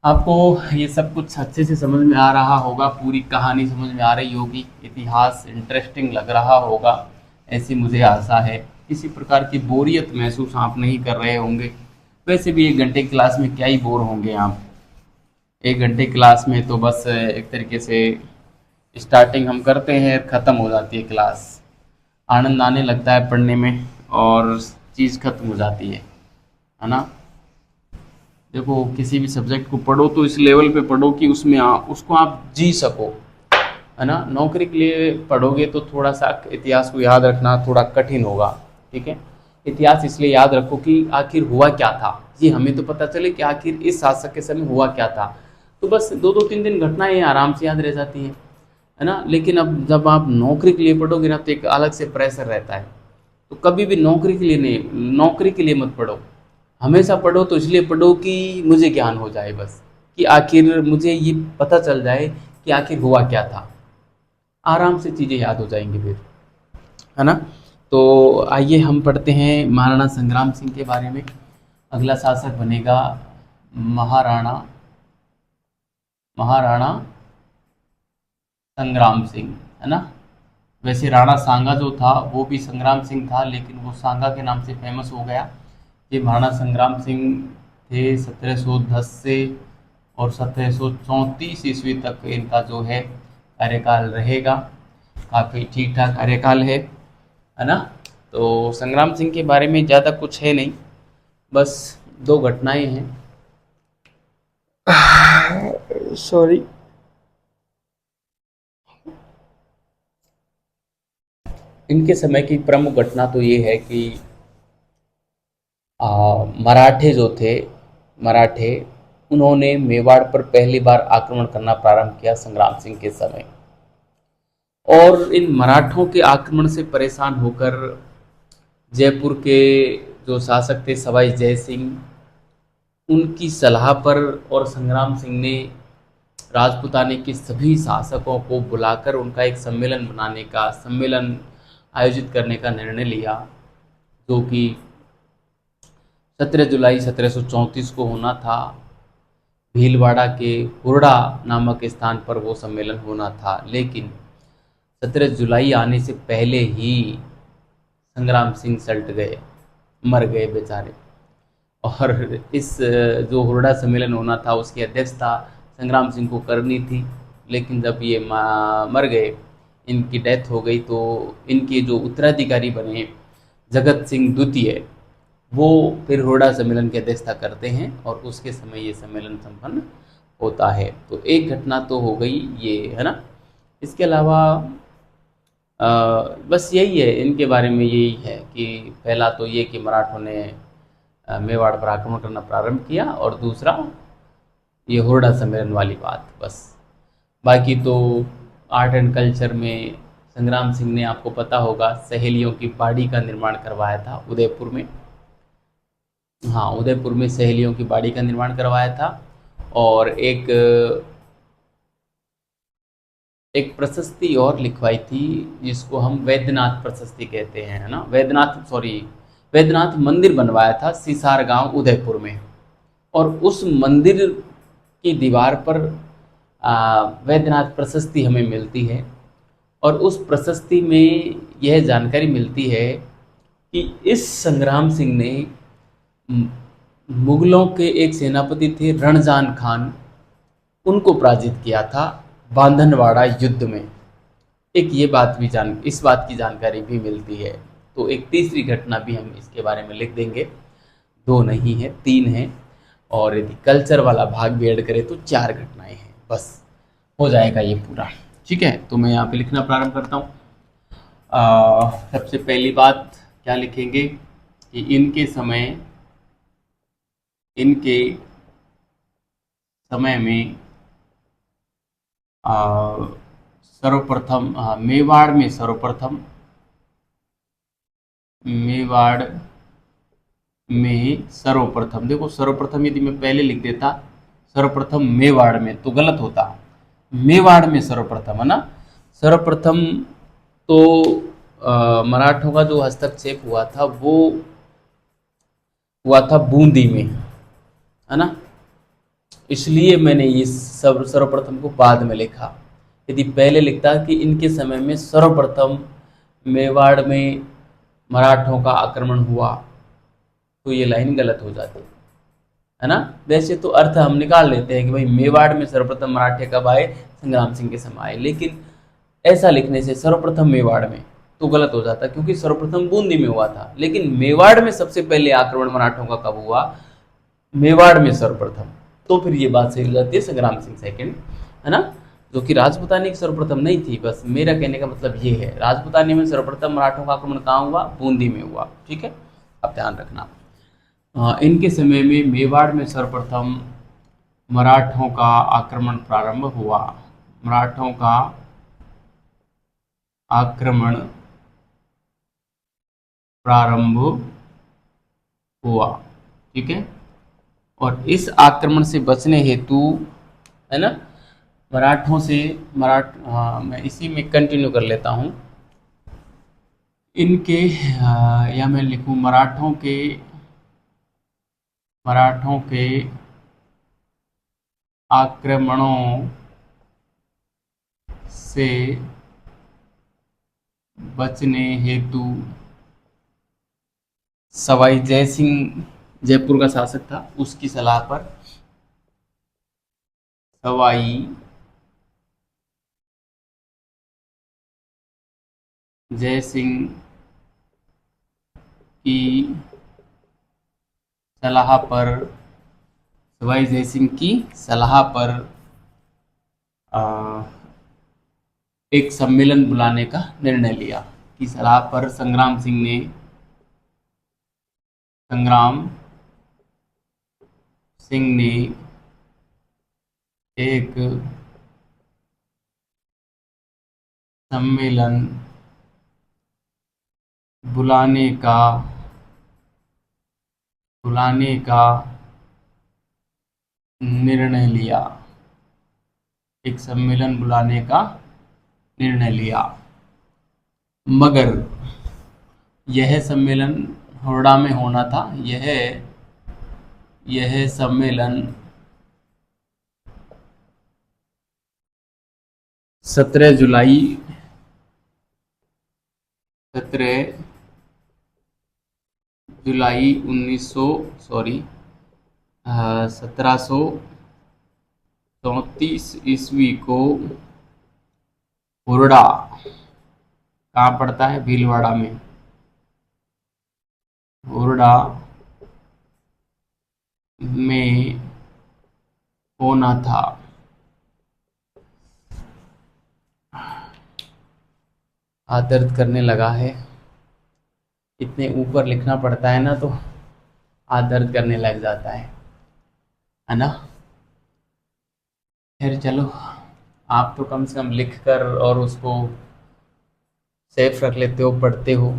आपको ये सब कुछ अच्छे से समझ में आ रहा होगा, पूरी कहानी समझ में आ रही होगी, इतिहास इंटरेस्टिंग लग रहा होगा, ऐसी मुझे आशा है। किसी प्रकार की बोरियत महसूस आप नहीं कर रहे होंगे। वैसे भी 1 घंटे की क्लास में क्या ही बोर होंगे आप। 1 घंटे क्लास में तो बस एक तरीके से स्टार्टिंग हम करते हैं, ख़त्म हो जाती है क्लास, आनंद आने लगता है पढ़ने में और चीज़ खत्म हो जाती है ना। देखो, किसी भी सब्जेक्ट को पढ़ो तो इस लेवल पे पढ़ो कि उसमें उसको आप जी सको, है ना। नौकरी के लिए पढ़ोगे तो थोड़ा सा इतिहास को याद रखना थोड़ा कठिन होगा। ठीक है, इतिहास इसलिए याद रखो कि आखिर हुआ क्या था, ये हमें तो पता चले कि आखिर इस शासक के समय हुआ क्या था। तो बस 2-2 3 दिन घटनाएं आराम से याद रह जाती है ना। लेकिन अब जब आप नौकरी के लिए पढ़ोगे ना, तो एक अलग से प्रेशर रहता है। तो कभी भी नौकरी के लिए नहीं, नौकरी के लिए मत पढ़ो। हमेशा पढ़ो तो इसलिए पढ़ो कि मुझे ज्ञान हो जाए, बस कि आखिर मुझे ये पता चल जाए कि आखिर हुआ क्या था। आराम से चीज़ें याद हो जाएंगी फिर, है ना। तो आइए हम पढ़ते हैं महाराणा संग्राम सिंह के बारे में। अगला शासक बनेगा महाराणा महाराणा संग्राम सिंह, है ना। वैसे राणा सांगा जो था वो भी संग्राम सिंह था, लेकिन वो सांगा के नाम से फेमस हो गया। ये महाराणा संग्राम सिंह थे 1710 से और 1734 ईस्वी तक इनका जो है कार्यकाल रहेगा। काफ़ी ठीक ठाक कार्यकाल है ना। तो संग्राम सिंह के बारे में ज़्यादा कुछ है नहीं, बस 2 घटनाएं हैं। सॉरी। इनके समय की प्रमुख घटना तो ये है कि मराठे जो थे, मराठे, उन्होंने मेवाड़ पर पहली बार आक्रमण करना प्रारंभ किया संग्राम सिंह के समय। और इन मराठों के आक्रमण से परेशान होकर जयपुर के जो शासक थे सवाई जय सिंह, उनकी सलाह पर और संग्राम सिंह ने राजपूताने के सभी शासकों को बुलाकर उनका एक सम्मेलन आयोजित करने का निर्णय लिया, जो कि 17 जुलाई 1734 को होना था। भीलवाड़ा के हुरडा नामक स्थान पर वो सम्मेलन होना था, लेकिन 17 जुलाई आने से पहले ही संग्राम सिंह सल्ट गए, मर गए बेचारे। और इस जो हुरडा सम्मेलन होना था उसकी अध्यक्षता संग्राम सिंह को करनी थी, लेकिन जब ये मर गए, इनकी डेथ हो गई, तो इनके जो उत्तराधिकारी बने जगत सिंह द्वितीय, वो फिर हुरडा सम्मेलन की अध्यक्षता करते हैं और उसके समय ये सम्मेलन संपन्न होता है। तो एक घटना तो हो गई ये, है ना। इसके अलावा बस यही है इनके बारे में, यही है कि पहला तो ये कि मराठों ने मेवाड़ पर आक्रमण करना प्रारंभ किया, और दूसरा ये हुरडा सम्मेलन वाली बात, बस। बाकी तो आर्ट एंड कल्चर में संग्राम सिंह ने, आपको पता होगा, सहेलियों की बाड़ी का निर्माण करवाया था उदयपुर में। हाँ, उदयपुर में सहेलियों की बाड़ी का निर्माण करवाया था। और एक प्रशस्ति और लिखवाई थी जिसको हम वैद्यनाथ प्रशस्ति कहते हैं, है ना। वैद्यनाथ मंदिर बनवाया था सिसार गांव उदयपुर में। और उस मंदिर की दीवार पर वैद्यनाथ प्रशस्ति हमें मिलती है। और उस प्रशस्ति में यह जानकारी मिलती है कि इस संग्राम सिंह ने मुगलों के एक सेनापति थे रणजान खान, उनको पराजित किया था बांधनवाड़ा युद्ध में। एक ये बात भी इस बात की जानकारी भी मिलती है। तो एक तीसरी घटना भी हम इसके बारे में लिख देंगे, 2 नहीं है 3 है, और यदि कल्चर वाला भाग भी ऐड करें तो 4 घटनाएं हैं, बस हो जाएगा ये पूरा। ठीक है, तो मैं यहाँ पे लिखना प्रारंभ करता हूँ। सबसे पहली बात क्या लिखेंगे कि इनके समय में सर्वप्रथम मेवाड़ में सर्वप्रथम, मेवाड़ में सर्वप्रथम, देखो सर्वप्रथम यदि मैं पहले लिख देता सर्वप्रथम मेवाड़ में तो गलत होता, मेवाड़ में सर्वप्रथम है ना। सर्वप्रथम तो मराठों का जो हस्तक्षेप हुआ था वो हुआ था बूंदी में, है ना, इसलिए मैंने ये सर्वप्रथम को बाद में लिखा। यदि पहले लिखता कि इनके समय में सर्वप्रथम मेवाड़ में मराठों का आक्रमण हुआ तो ये लाइन गलत हो जाती है ना। वैसे तो अर्थ हम निकाल लेते हैं कि भाई मेवाड़ में सर्वप्रथम मराठे कब आए, संग्राम सिंह के समय आए, लेकिन ऐसा लिखने से सर्वप्रथम मेवाड़ में तो गलत हो जाता क्योंकि सर्वप्रथम बूंदी में हुआ था, लेकिन मेवाड़ में सबसे पहले आक्रमण मराठों का कब हुआ, मेवाड़ में सर्वप्रथम, तो फिर ये बात सही हो जाती है संग्राम सिंह सेकंड, है ना, जो कि राजपूतानी की सर्वप्रथम नहीं थी। बस मेरा कहने का मतलब ये है, राजपूतानी में सर्वप्रथम मराठों का आक्रमण कहाँ हुआ, बूंदी में हुआ, ठीक है, अब ध्यान रखना। इनके समय में मेवाड़ में सर्वप्रथम मराठों का आक्रमण प्रारंभ हुआ, मराठों का आक्रमण प्रारंभ हुआ, ठीक है। और इस आक्रमण से बचने हेतु, है ना, मराठों से मैं इसी में कंटिन्यू कर लेता हूँ। इनके या मैं लिखूँ मराठों के आक्रमणों से बचने हेतु सवाई जय सिंह जयपुर का शासक था, उसकी सलाह पर सवाई जय सिंह की सलाह पर, सवाई जय सिंह की सलाह पर एक सम्मेलन बुलाने का निर्णय लिया, की सलाह पर संग्राम सिंह ने एक सम्मेलन बुलाने का निर्णय लिया, एक सम्मेलन बुलाने का निर्णय लिया, मगर यह सम्मेलन हुरडा में होना था। यह सम्मेलन 17 जुलाई 1734 ईस्वी को हुरडा, कहाँ पड़ता है, भीलवाड़ा में, हुरडा में होना था। हाथ दर्द करने लगा है, इतने ऊपर लिखना पड़ता है ना तो हाथ दर्द करने लग जाता है ना। फिर चलो, आप तो कम से कम लिख कर और उसको सेफ रख लेते हो, पढ़ते हो,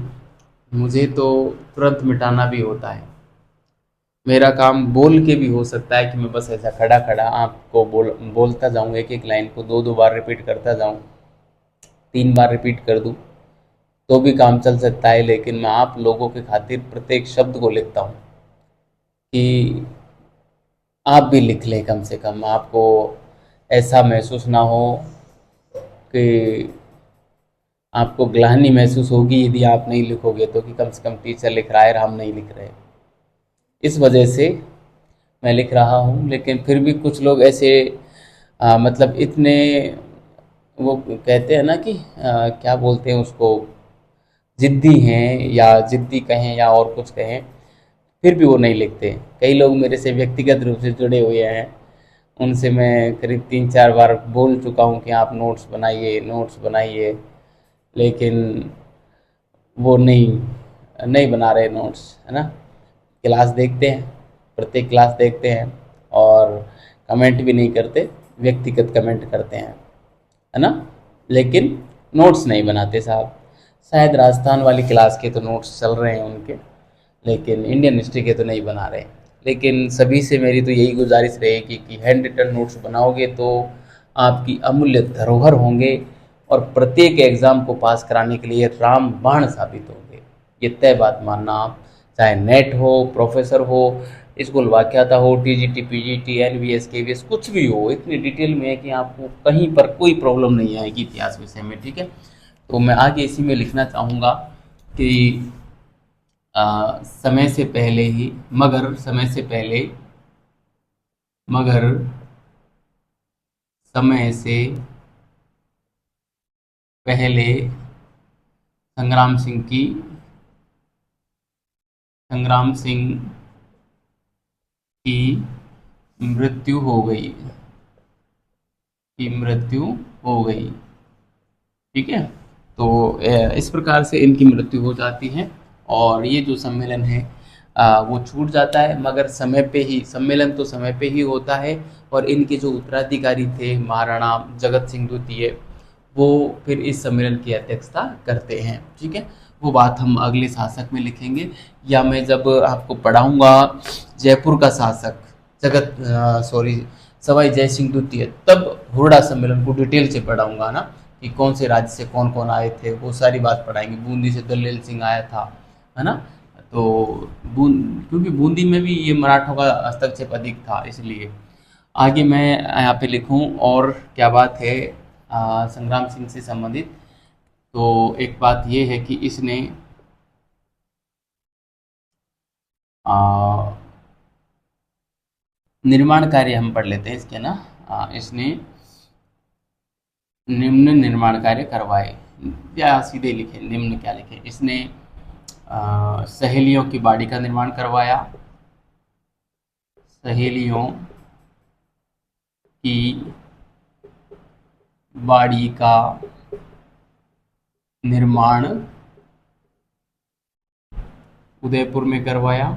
मुझे तो तुरंत मिटाना भी होता है। मेरा काम बोल के भी हो सकता है कि मैं बस ऐसा खड़ा खड़ा आपको बोलता जाऊँ, एक एक लाइन को दो बार रिपीट करता जाऊँ, 3 बार रिपीट कर दूँ तो भी काम चल सकता है, लेकिन मैं आप लोगों के खातिर प्रत्येक शब्द को लिखता हूँ कि आप भी लिख लें, कम से कम आपको ऐसा महसूस ना हो कि आपको ग्लानि महसूस होगी यदि आप नहीं लिखोगे तो, कि कम से कम टीचर लिख रहा है और हम नहीं लिख रहे। इस वजह से मैं लिख रहा हूँ, लेकिन फिर भी कुछ लोग ऐसे मतलब इतने, वो कहते हैं ना कि क्या बोलते हैं उसको, जिद्दी हैं, या जिद्दी कहें या और कुछ कहें, फिर भी वो नहीं लिखते। कई लोग मेरे से व्यक्तिगत रूप से जुड़े हुए हैं, उनसे मैं करीब 3-4 बार बोल चुका हूँ कि आप नोट्स बनाइए, लेकिन वो नहीं बना रहे नोट्स, है ना। क्लास देखते हैं, प्रत्येक क्लास देखते हैं और कमेंट भी नहीं करते, व्यक्तिगत कमेंट करते हैं। है ना, लेकिन नोट्स नहीं बनाते साहब। शायद राजस्थान वाली क्लास के तो नोट्स चल रहे हैं उनके, लेकिन इंडियन हिस्ट्री के तो नहीं बना रहे। लेकिन सभी से मेरी तो यही गुजारिश रहेगी कि हैंड रिटन नोट्स बनाओगे तो आपकी अमूल्य धरोहर होंगे और प्रत्येक एग्ज़ाम को पास कराने के लिए रामबाण साबित होंगे। ये तय बात मानना आप, चाहे नेट हो, प्रोफेसर हो, स्कूल व्याख्याता हो, टीजीटी, पीजीटी, एनवीएस, केवीएस, कुछ भी हो, इतनी डिटेल में है कि आपको कहीं पर कोई प्रॉब्लम नहीं आएगी इतिहास विषय में। ठीक है, तो मैं आगे इसी में लिखना चाहूँगा कि समय से पहले ही, मगर समय से पहले, मगर समय से पहले संग्राम सिंह की, संग्राम सिंह की मृत्यु हो गई, की मृत्यु हो गई। ठीक है, तो इस प्रकार से इनकी मृत्यु हो जाती है और ये जो सम्मेलन है वो छूट जाता है। मगर समय पे ही, सम्मेलन तो समय पे ही होता है और इनके जो उत्तराधिकारी थे महाराणा जगत सिंह द्वितीय, वो फिर इस सम्मेलन की अध्यक्षता करते हैं। ठीक है, वो बात हम अगले शासक में लिखेंगे, या मैं जब आपको पढ़ाऊंगा जयपुर का शासक सवाई जय सिंह द्वितीय, तब हुरडा सम्मेलन को डिटेल से पढ़ाऊंगा ना, कि कौन से राज्य से कौन कौन आए थे, वो सारी बात पढ़ाएंगे। बूंदी से दलेल सिंह आया था, है ना, तो क्योंकि बूंदी में भी ये मराठों का हस्तक्षेप अधिक था, इसलिए आगे मैं यहाँ पे लिखूं। और क्या बात है संग्राम सिंह से संबंधित, तो एक बात ये है कि इसने आ, निर्माण कार्य हम पढ़ लेते हैं इसके ना। इसने निम्न निर्माण कार्य करवाए, या सीधे लिखे निम्न, क्या लिखे, इसने सहेलियों की बाड़ी का निर्माण करवाया, सहेलियों की बाड़ी का निर्माण उदयपुर में करवाया,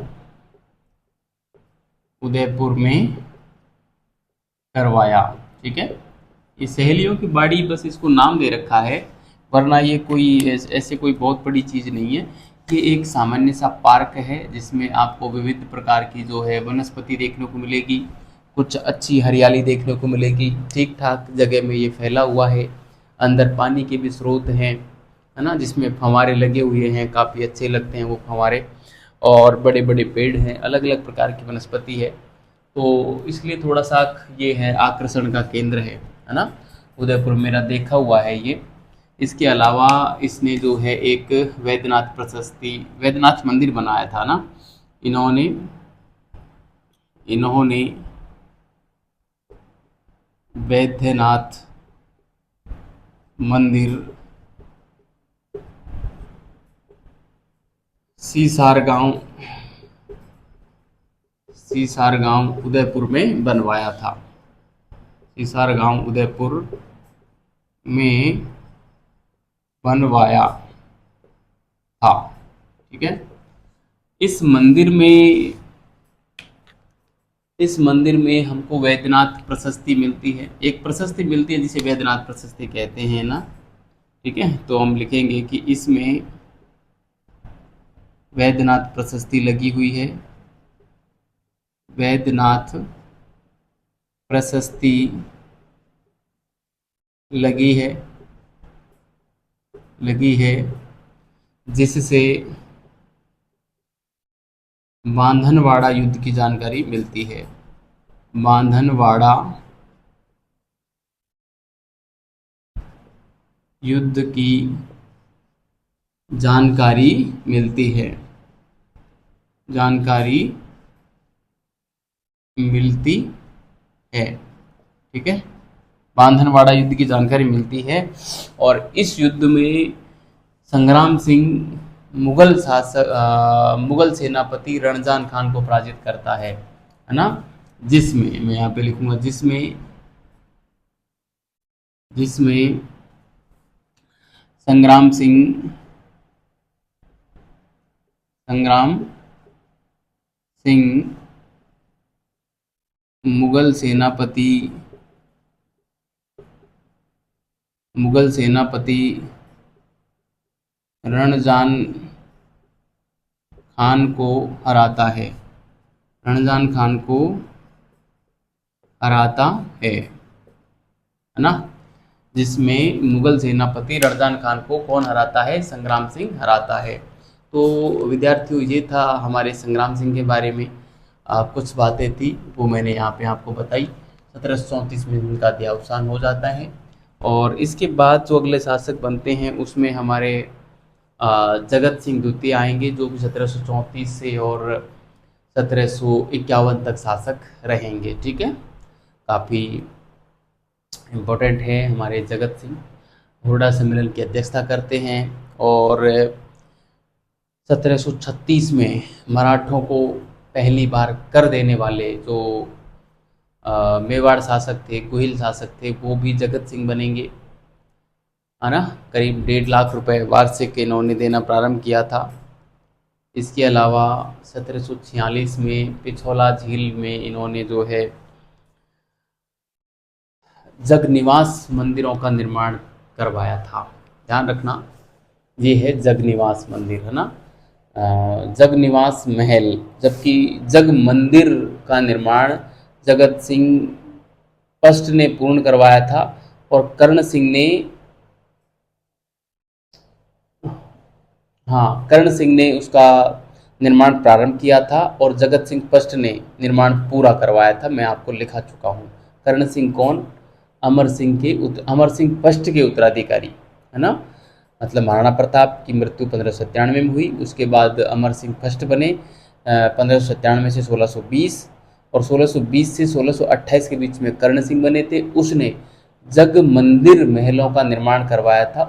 उदयपुर में करवाया। ठीक है, ये सहेलियों की बाड़ी बस इसको नाम दे रखा है, वरना ये कोई ऐसे कोई बहुत बड़ी चीज़ नहीं है। ये एक सामान्य सा पार्क है जिसमें आपको विविध प्रकार की जो है वनस्पति देखने को मिलेगी, कुछ अच्छी हरियाली देखने को मिलेगी, ठीक ठाक जगह में ये फैला हुआ है। अंदर पानी के भी स्रोत हैं, है ना, जिसमें फव्वारे लगे हुए हैं, काफ़ी अच्छे लगते हैं वो फव्वारे, और बड़े बड़े पेड़ हैं, अलग अलग प्रकार की वनस्पति है। तो इसलिए थोड़ा सा ये है, आकर्षण का केंद्र है ना, उदयपुर मेरा देखा हुआ है ये। इसके अलावा इसने जो है एक वैद्यनाथ प्रशस्ति, वैद्यनाथ मंदिर बनाया था ना इन्होंने, इन्होंने वैद्यनाथ मंदिर सीसार गांव, सीसार गांव उदयपुर में बनवाया था, सीसार गांव उदयपुर में बनवाया था। ठीक है, इस मंदिर में, इस मंदिर में हमको वैद्यनाथ प्रशस्ति मिलती है, एक प्रशस्ति मिलती है जिसे वैद्यनाथ प्रशस्ति कहते हैं ना। ठीक है, तो हम लिखेंगे कि इसमें वैद्यनाथ प्रशस्ति लगी हुई है, वैद्यनाथ प्रशस्ति लगी है, लगी है, जिससे मांधनवाड़ा युद्ध की जानकारी मिलती है, मांधनवाड़ा युद्ध की जानकारी मिलती है, जानकारी मिलती है। ठीक है, बांधनवाड़ा युद्ध की जानकारी मिलती है, और इस युद्ध में संग्राम सिंह मुगल शासक, मुगल सेनापति रणजान खान को पराजित करता है ना, जिसमें मैं यहाँ पे लिखूंगा, जिसमें, जिसमें संग्राम सिंह, संग्राम सिंह मुगल सेनापति मुगल सेनापति रणजान खान को हराता रणजान खान को हराता है ना, जिसमें मुगल सेनापति रणजान खान को कौन हराता है? संग्राम सिंह हराता है। तो विद्यार्थियों, ये था हमारे संग्राम सिंह के बारे में कुछ बातें थी, वो मैंने यहाँ पे आपको बताई। 1734 में उनका देहावसान हो जाता है और इसके बाद जो अगले शासक बनते हैं उसमें हमारे जगत सिंह द्वितीय आएंगे, जो कि 1734 से और 1751 तक शासक रहेंगे। ठीक है, काफ़ी इम्पोर्टेंट है हमारे जगत सिंह। हुरडा सम्मेलन की अध्यक्षता करते हैं और 1736 में मराठों को पहली बार कर देने वाले जो मेवाड़ शासक थे, गोहिल शासक थे, वो भी जगत सिंह बनेंगे, है ना। करीब 1.5 लाख रुपए वार्षिक इन्होंने देना प्रारंभ किया था। इसके अलावा 1746 में पिछोला झील में इन्होंने जो है जगनिवास मंदिरों का निर्माण करवाया था। ध्यान रखना, ये है जगनिवास मंदिर, है ना, जगनिवास महल, जबकि जग मंदिर का निर्माण जगत सिंह फर्स्ट ने पूर्ण करवाया था और कर्ण सिंह ने कर्ण सिंह ने उसका निर्माण प्रारंभ किया था और जगत सिंह फर्स्ट ने निर्माण पूरा करवाया था। मैं आपको लिखा चुका हूँ। कर्ण सिंह कौन? अमर सिंह फर्स्ट के उत्तराधिकारी, है ना। मतलब महाराणा प्रताप की मृत्यु 1597 में हुई, उसके बाद अमर सिंह फर्स्ट बने 1597 से 1620, और 1620 से 1628 के बीच में कर्ण सिंह बने थे। उसने जग मंदिर महलों का निर्माण करवाया था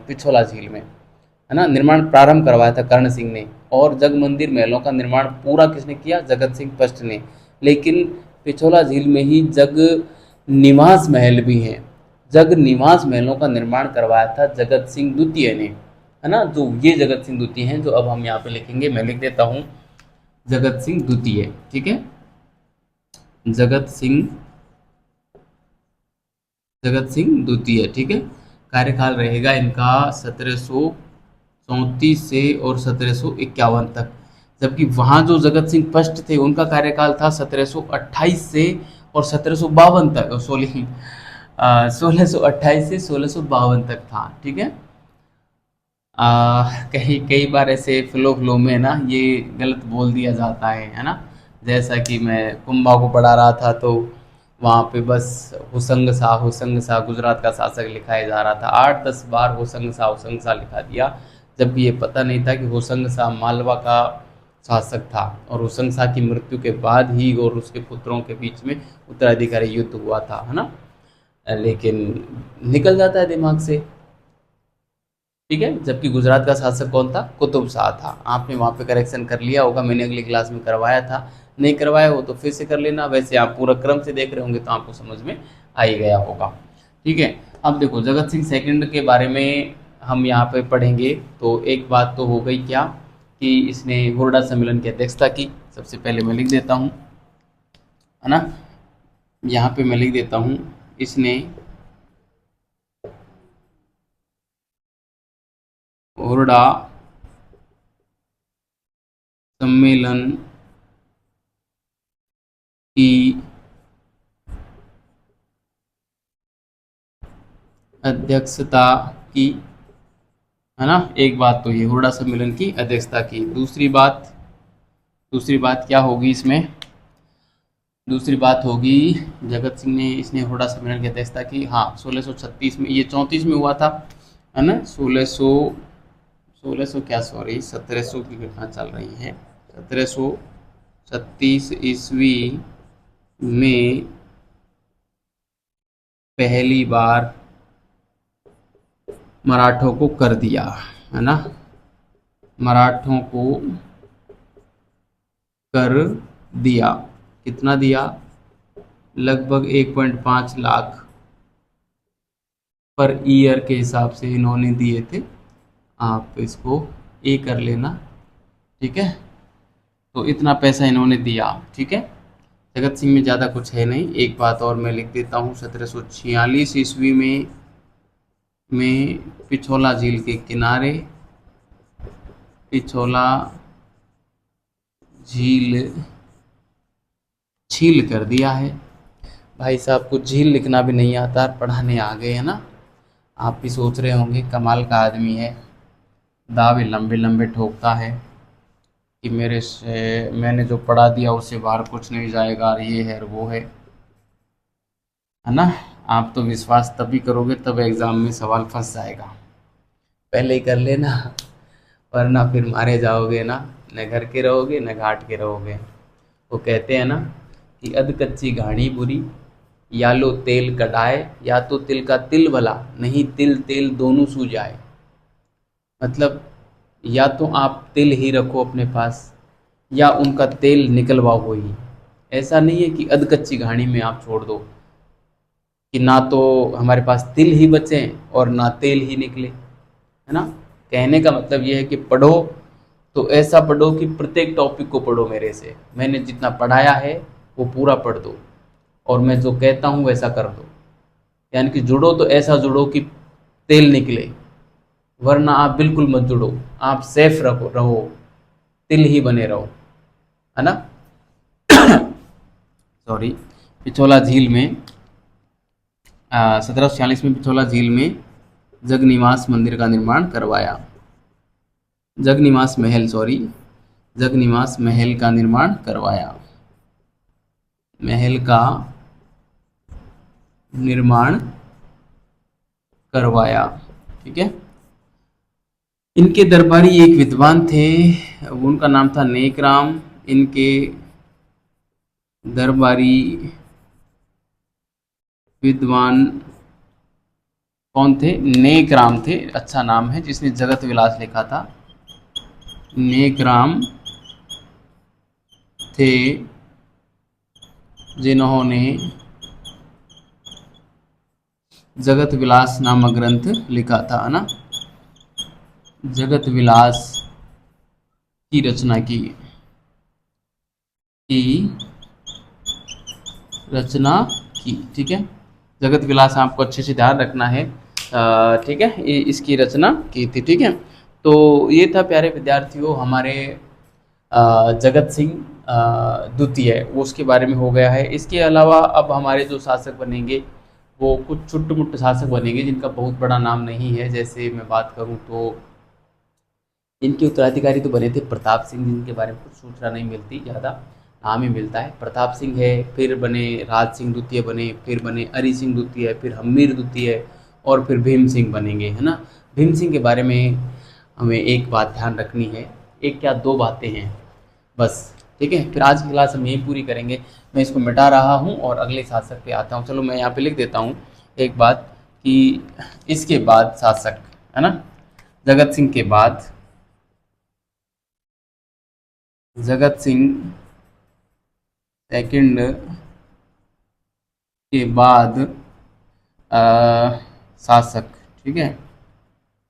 पिछोला झील में, है ना। निर्माण प्रारंभ करवाया था कर्ण सिंह ने, और जग मंदिर महलों का निर्माण पूरा किसने किया? जगत सिंह फर्स्ट ने। लेकिन पिछोला झील में ही जग निवास महल भी हैं, जग निवास महलों का निर्माण करवाया था जगत सिंह द्वितीय ने, है ना। जो ये जगत सिंह द्वितीय हैं, जो अब हम यहाँ पे लिखेंगे, मैं लिख देता हूँ जगत सिंह द्वितीय। ठीक है, जगत सिंह द्वितीय। ठीक है, कार्यकाल रहेगा इनका 1734 से और 1751 तक, जबकि वहाँ जो जगत सिंह फर्स्ट थे उनका कार्यकाल था 1728 से और 1752 तक, 1628 से 1652 तक था। ठीक है, कई कई बार ऐसे फ्लो में ना ये गलत बोल दिया जाता है ना। जैसा कि मैं कुंभा को पढ़ा रहा था तो वहाँ पे बस हुसंग शाह गुजरात का शासक लिखाया जा रहा था, 8-10 बार हुसंग शाह लिखा दिया, जबकि ये पता नहीं था कि हुसंग शाह मालवा का शासक था और हुसंग शाह की मृत्यु के बाद ही और उसके पुत्रों के बीच में उत्तराधिकारी युद्ध हुआ था, है ना। लेकिन निकल जाता है दिमाग से। ठीक है, जबकि गुजरात का शासक कौन था? कुतुब शाह था। आपने वहाँ पे करेक्शन कर लिया होगा, मैंने अगली क्लास में करवाया था, नहीं करवाया हो तो फिर से कर लेना। वैसे आप पूरा क्रम से देख रहे होंगे तो आपको समझ में आ ही गया होगा। ठीक है, अब देखो जगत सिंह सेकंड के बारे में हम यहाँ पे पढ़ेंगे। तो एक बात तो हो गई क्या कि इसने हुरडा सम्मेलन की अध्यक्षता की। सबसे पहले मैं लिख देता हूँ, है ना, यहाँ पे मैं लिख देता हूँ, इसने हुरडा सम्मेलन की अध्यक्षता की, है ना। एक बात तो ये हुरडा सम्मेलन की अध्यक्षता की। दूसरी बात क्या होगी इसमें? दूसरी बात होगी जगत सिंह ने इसने हुरडा सम्मेलन की अध्यक्षता की। हाँ, 1636 में, ये 34 में हुआ था, है ना। 1600 क्या, सॉरी 1700 की घटना चल रही है। 1736 ईस्वी में पहली बार मराठों को कर दिया, है ना। मराठों को कर दिया, कितना दिया? लगभग 1.5 लाख पर ईयर के हिसाब से इन्होंने दिए थे। आप इसको ए कर लेना, ठीक है। तो इतना पैसा इन्होंने दिया, ठीक है। जगत सिंह में ज़्यादा कुछ है नहीं। एक बात और मैं लिख देता हूँ, 1746 ईस्वी में में पिछोला झील के किनारे पिछोला झील झील कर दिया है। भाई साहब को झील लिखना भी नहीं आता, पढ़ाने आ गए है ना। आप भी सोच रहे होंगे कमाल का आदमी है, दावे लंबे लंबे ठोकता है कि मेरे से मैंने जो पढ़ा दिया उससे बाहर कुछ नहीं जाएगा, और ये है और वो है ना। आप तो विश्वास तभी करोगे तब एग्ज़ाम में सवाल फंस जाएगा, पहले ही कर लेना, वरना फिर मारे जाओगे ना, न घर के रहोगे न घाट के रहोगे। वो कहते हैं ना कि अध कच्ची घाणी बुरी, या लो तेल कढ़ाए, या तो तिल का तिल भला, नहीं तिल तेल दोनों सूझ जाए। मतलब या तो आप तिल ही रखो अपने पास, या उनका तेल निकलवाओ ही। ऐसा नहीं है कि अध कच्ची घाणी में आप छोड़ दो कि ना तो हमारे पास तिल ही बचे और ना तेल ही निकले, है ना। कहने का मतलब ये है कि पढ़ो तो ऐसा पढ़ो कि प्रत्येक टॉपिक को पढ़ो मेरे से, मैंने जितना पढ़ाया है वो पूरा पढ़ दो, और मैं जो कहता हूँ वैसा कर दो। यानी कि जुड़ो तो ऐसा जुड़ो कि तेल निकले, वरना आप बिल्कुल मत जुड़ो, आप सेफ रहो, तिल ही बने रहो, है ना। सॉरी। पिछोला झील में 1746 में पिछोला झील में जगनिवास मंदिर का निर्माण करवाया। जगनिवास महल, सॉरी, जगनिवास महल का निर्माण करवाया, महल का निर्माण करवाया, ठीक है। इनके दरबारी एक विद्वान थे, उनका नाम था नेकराम। इनके दरबारी विद्वान कौन थे? नेकराम थे, अच्छा नाम है, जिसने जगत विलास लिखा था। नेकराम थे जिन्होंने जगत विलास नामक ग्रंथ लिखा था, है ना। जगत विलास की रचना की ठीक है। जगत विलास आपको अच्छे से ध्यान रखना है, ठीक है, इसकी रचना की थी, ठीक है। तो ये था प्यारे विद्यार्थियों हमारे जगत सिंह द्वितीय, वो उसके बारे में हो गया है। इसके अलावा अब हमारे जो शासक बनेंगे वो कुछ छोटे मोटे शासक बनेंगे जिनका बहुत बड़ा नाम नहीं है। जैसे मैं बात करूं तो इनके उत्तराधिकारी तो बने थे प्रताप सिंह, जिनके बारे में कुछ सूचना नहीं मिलती, ज़्यादा नाम ही मिलता है। प्रताप सिंह है, फिर बने राज सिंह द्वितीय बने, फिर बने अरि सिंह द्वितीय, फिर हम्मीर द्वितीय, और फिर भीम सिंह बनेंगे, है ना। भीम सिंह के बारे में हमें एक बात ध्यान रखनी है, एक क्या दो बातें हैं बस, ठीक है। फिर आज की क्लास हम यही पूरी करेंगे। मैं इसको मिटा रहा हूँ और अगले शासक पे आता हूँ। चलो मैं यहाँ पे लिख देता हूँ एक बात कि इसके बाद शासक, है ना, जगत सिंह के बाद, जगत सिंह सेकंड के बाद शासक, ठीक है।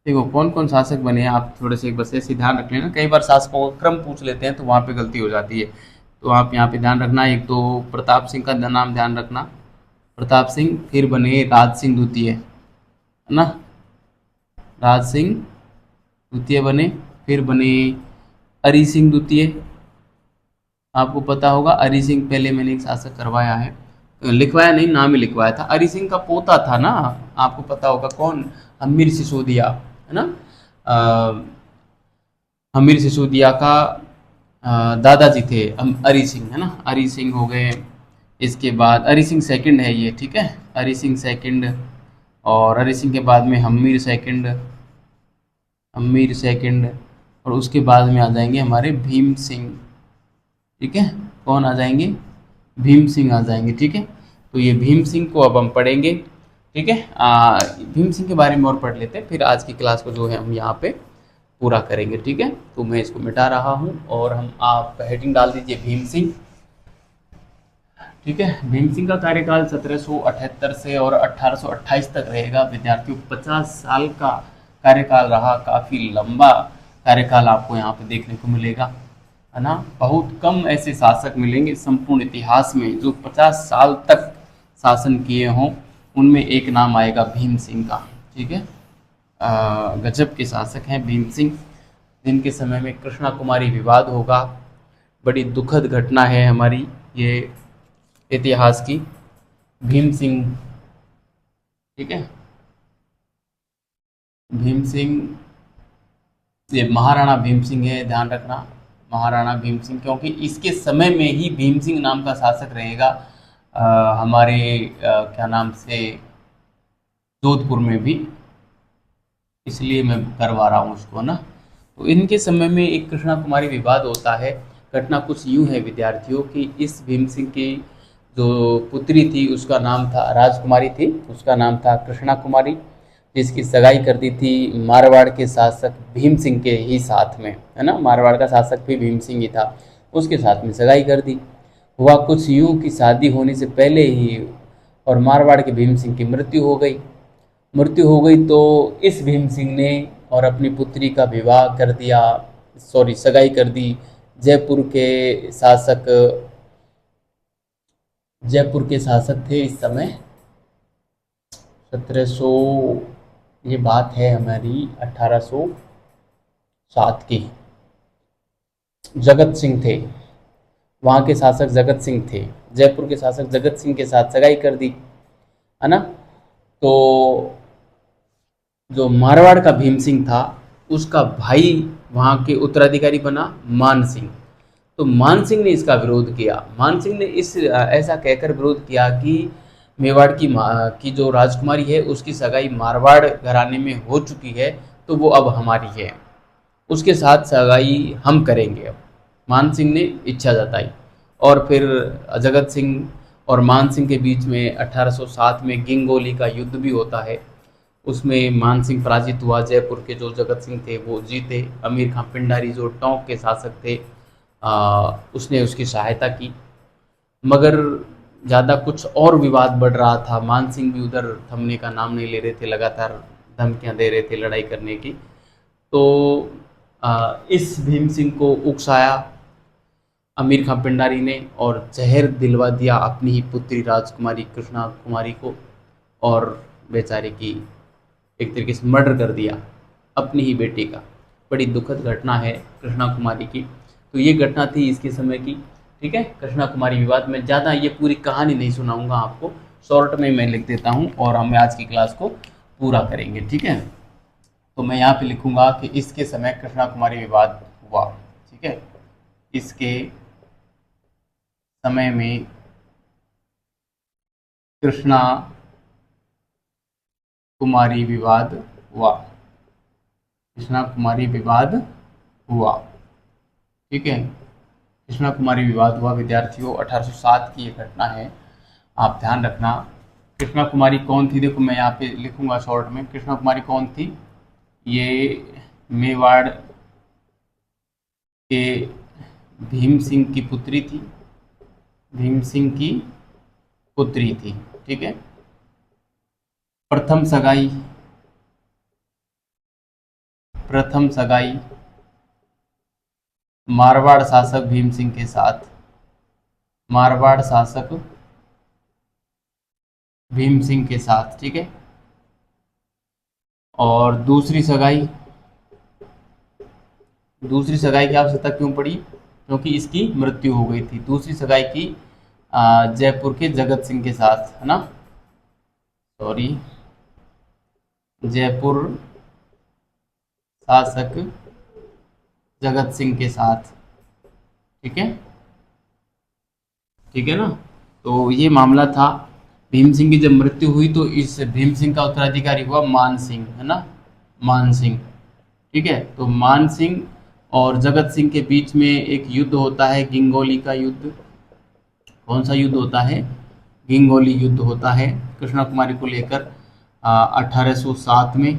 देखो कौन कौन शासक बने हैं, आप थोड़े से एक बस ऐसे ध्यान रख लेना। कई बार शासकों का क्रम पूछ लेते हैं तो वहाँ पे गलती हो जाती है, तो आप यहाँ पे ध्यान रखना। एक तो प्रताप सिंह का नाम ध्यान रखना, प्रताप सिंह, फिर बने राज सिंह द्वितीय, है ना, राज सिंह द्वितीय बने, फिर बने अरि सिंह द्वितीय। आपको पता होगा अरि सिंह पहले मैंने एक शासक करवाया है, लिखवाया नहीं, नाम ही लिखवाया था। अरि सिंह का पोता था ना, आपको पता होगा कौन, हम्मीर सिसोदिया, है ना। हम्मीर सिसोदिया का दादाजी थे अरि सिंह, है ना, अरि सिंह हो गए। इसके बाद अरि सिंह सेकंड है ये, ठीक है, अरि सिंह सेकंड, और अरि सिंह के बाद में हम्मीर सेकंड, हम्मीर सेकंड, और उसके बाद में आ जाएंगे हमारे भीम सिंह, ठीक है। कौन आ जाएंगे? भीम सिंह आ जाएंगे, ठीक है। तो ये भीम सिंह को अब हम पढ़ेंगे, ठीक है। भीम सिंह के बारे में और पढ़ लेते हैं, फिर आज की क्लास को जो है हम यहाँ पे पूरा करेंगे, ठीक है। तो मैं इसको मिटा रहा हूँ और हम आप हेडिंग डाल दीजिए भीम सिंह, ठीक है। भीम सिंह का कार्यकाल 1778 से और 1828 तक रहेगा विद्यार्थियों। 50 साल का कार्यकाल रहा, काफ़ी लंबा कार्यकाल आपको यहाँ पे देखने को मिलेगा, है ना। बहुत कम ऐसे शासक मिलेंगे संपूर्ण इतिहास में जो 50 साल तक शासन किए हों, उनमें एक नाम आएगा भीम सिंह का, ठीक है। गजब के शासक हैं भीम सिंह, जिनके समय में कृष्णा कुमारी विवाद होगा। बड़ी दुखद घटना है हमारी ये इतिहास की। भीम सिंह, ठीक है, भीम सिंह, ये महाराणा भीम सिंह है, ध्यान रखना, महाराणा भीम सिंह, क्योंकि इसके समय में ही भीम सिंह नाम का शासक रहेगा हमारे क्या नाम से जोधपुर में भी, इसलिए मैं करवा रहा हूँ उसको ना। तो इनके समय में एक कृष्णा कुमारी विवाद होता है। घटना कुछ यूँ है विद्यार्थियों कि इस भीम सिंह की जो पुत्री थी उसका नाम था, राजकुमारी थी, उसका नाम था कृष्णा कुमारी, जिसकी सगाई कर दी थी मारवाड़ के शासक भीम सिंह के ही साथ में, है ना, मारवाड़ का शासक भी भीम सिंह ही था, उसके साथ में सगाई कर दी। हुआ कुछ यूँ कि शादी होने से पहले ही और मारवाड़ के भीम सिंह की मृत्यु हो गई तो इस भीम सिंह ने और अपनी पुत्री का विवाह कर दिया, सॉरी सगाई कर दी जयपुर के शासक थे इस समय 1700, ये बात है हमारी 1807 की। जगत सिंह थे वहाँ के शासक, जगत सिंह थे, जयपुर के शासक जगत सिंह के साथ सगाई कर दी, है ना। तो जो मारवाड़ का भीम सिंह था उसका भाई वहाँ के उत्तराधिकारी बना मान सिंह। तो मान सिंह ने इसका विरोध किया। मान सिंह ने ऐसा कहकर विरोध किया कि मेवाड़ की जो राजकुमारी है उसकी सगाई मारवाड़ घराने में हो चुकी है, तो वो अब हमारी है, उसके साथ सगाई हम करेंगे। अब मान सिंह ने इच्छा जताई और फिर जगत सिंह और मान सिंह के बीच में 1807 में गिंगोली का युद्ध भी होता है। उसमें मान सिंह पराजित हुआ, जयपुर के जो जगत सिंह थे वो जीते। अमीर खां पिंडारी जो टोंक के शासक थे उसने उसकी सहायता की, मगर ज़्यादा कुछ और विवाद बढ़ रहा था। मान सिंह भी उधर थमने का नाम नहीं ले रहे थे, लगातार धमकियां दे रहे थे लड़ाई करने की। तो इस भीम सिंह को उकसाया अमीर खां पिंडारी ने और जहर दिलवा दिया अपनी ही पुत्री राजकुमारी कृष्णा कुमारी को, और बेचारे की एक तरीके से मर्डर कर दिया अपनी ही बेटी का। बड़ी दुखद घटना है कृष्णा कुमारी की। तो ये घटना थी इसके समय की, ठीक है, कृष्णा कुमारी विवाद में। ज़्यादा ये पूरी कहानी नहीं सुनाऊंगा आपको, शॉर्ट में मैं लिख देता हूँ और हम आज की क्लास को पूरा करेंगे, ठीक है। तो मैं यहाँ पे लिखूंगा कि इसके समय कृष्णा कुमारी विवाद हुआ, ठीक है, इसके समय में कृष्णा कुमारी विवाद हुआ, कृष्णा कुमारी विवाद हुआ, ठीक है, कृष्णा कुमारी विवाद हुआ विद्यार्थियों। 1807 की ये घटना है, आप ध्यान रखना। कृष्णा कुमारी कौन थी, देखो मैं यहाँ पे लिखूंगा शॉर्ट में। कृष्णा कुमारी कौन थी, ये मेवाड़ के भीम सिंह की पुत्री थी, भीम सिंह की पुत्री थी, ठीक है। प्रथम सगाई मारवाड़ शासक भीम सिंह के साथ, मारवाड़ शासक भीम सिंह के साथ, ठीक है। और दूसरी सगाई की आवश्यकता क्यों पड़ी, क्योंकि इसकी मृत्यु हो गई थी। दूसरी सगाई की जयपुर के जगत सिंह के साथ, है ना, सॉरी, जयपुर शासक जगत सिंह के साथ, ठीक है, ठीक है ना। तो ये मामला था। भीम सिंह की जब मृत्यु हुई तो इस भीम सिंह का उत्तराधिकारी हुआ मान सिंह, है ना, मान सिंह, ठीक है। तो मान सिंह और जगत सिंह के बीच में एक युद्ध होता है, गिंगोली का युद्ध। कौन सा युद्ध होता है, गिंगोली युद्ध होता है कृष्णा कुमारी को लेकर 1807 में,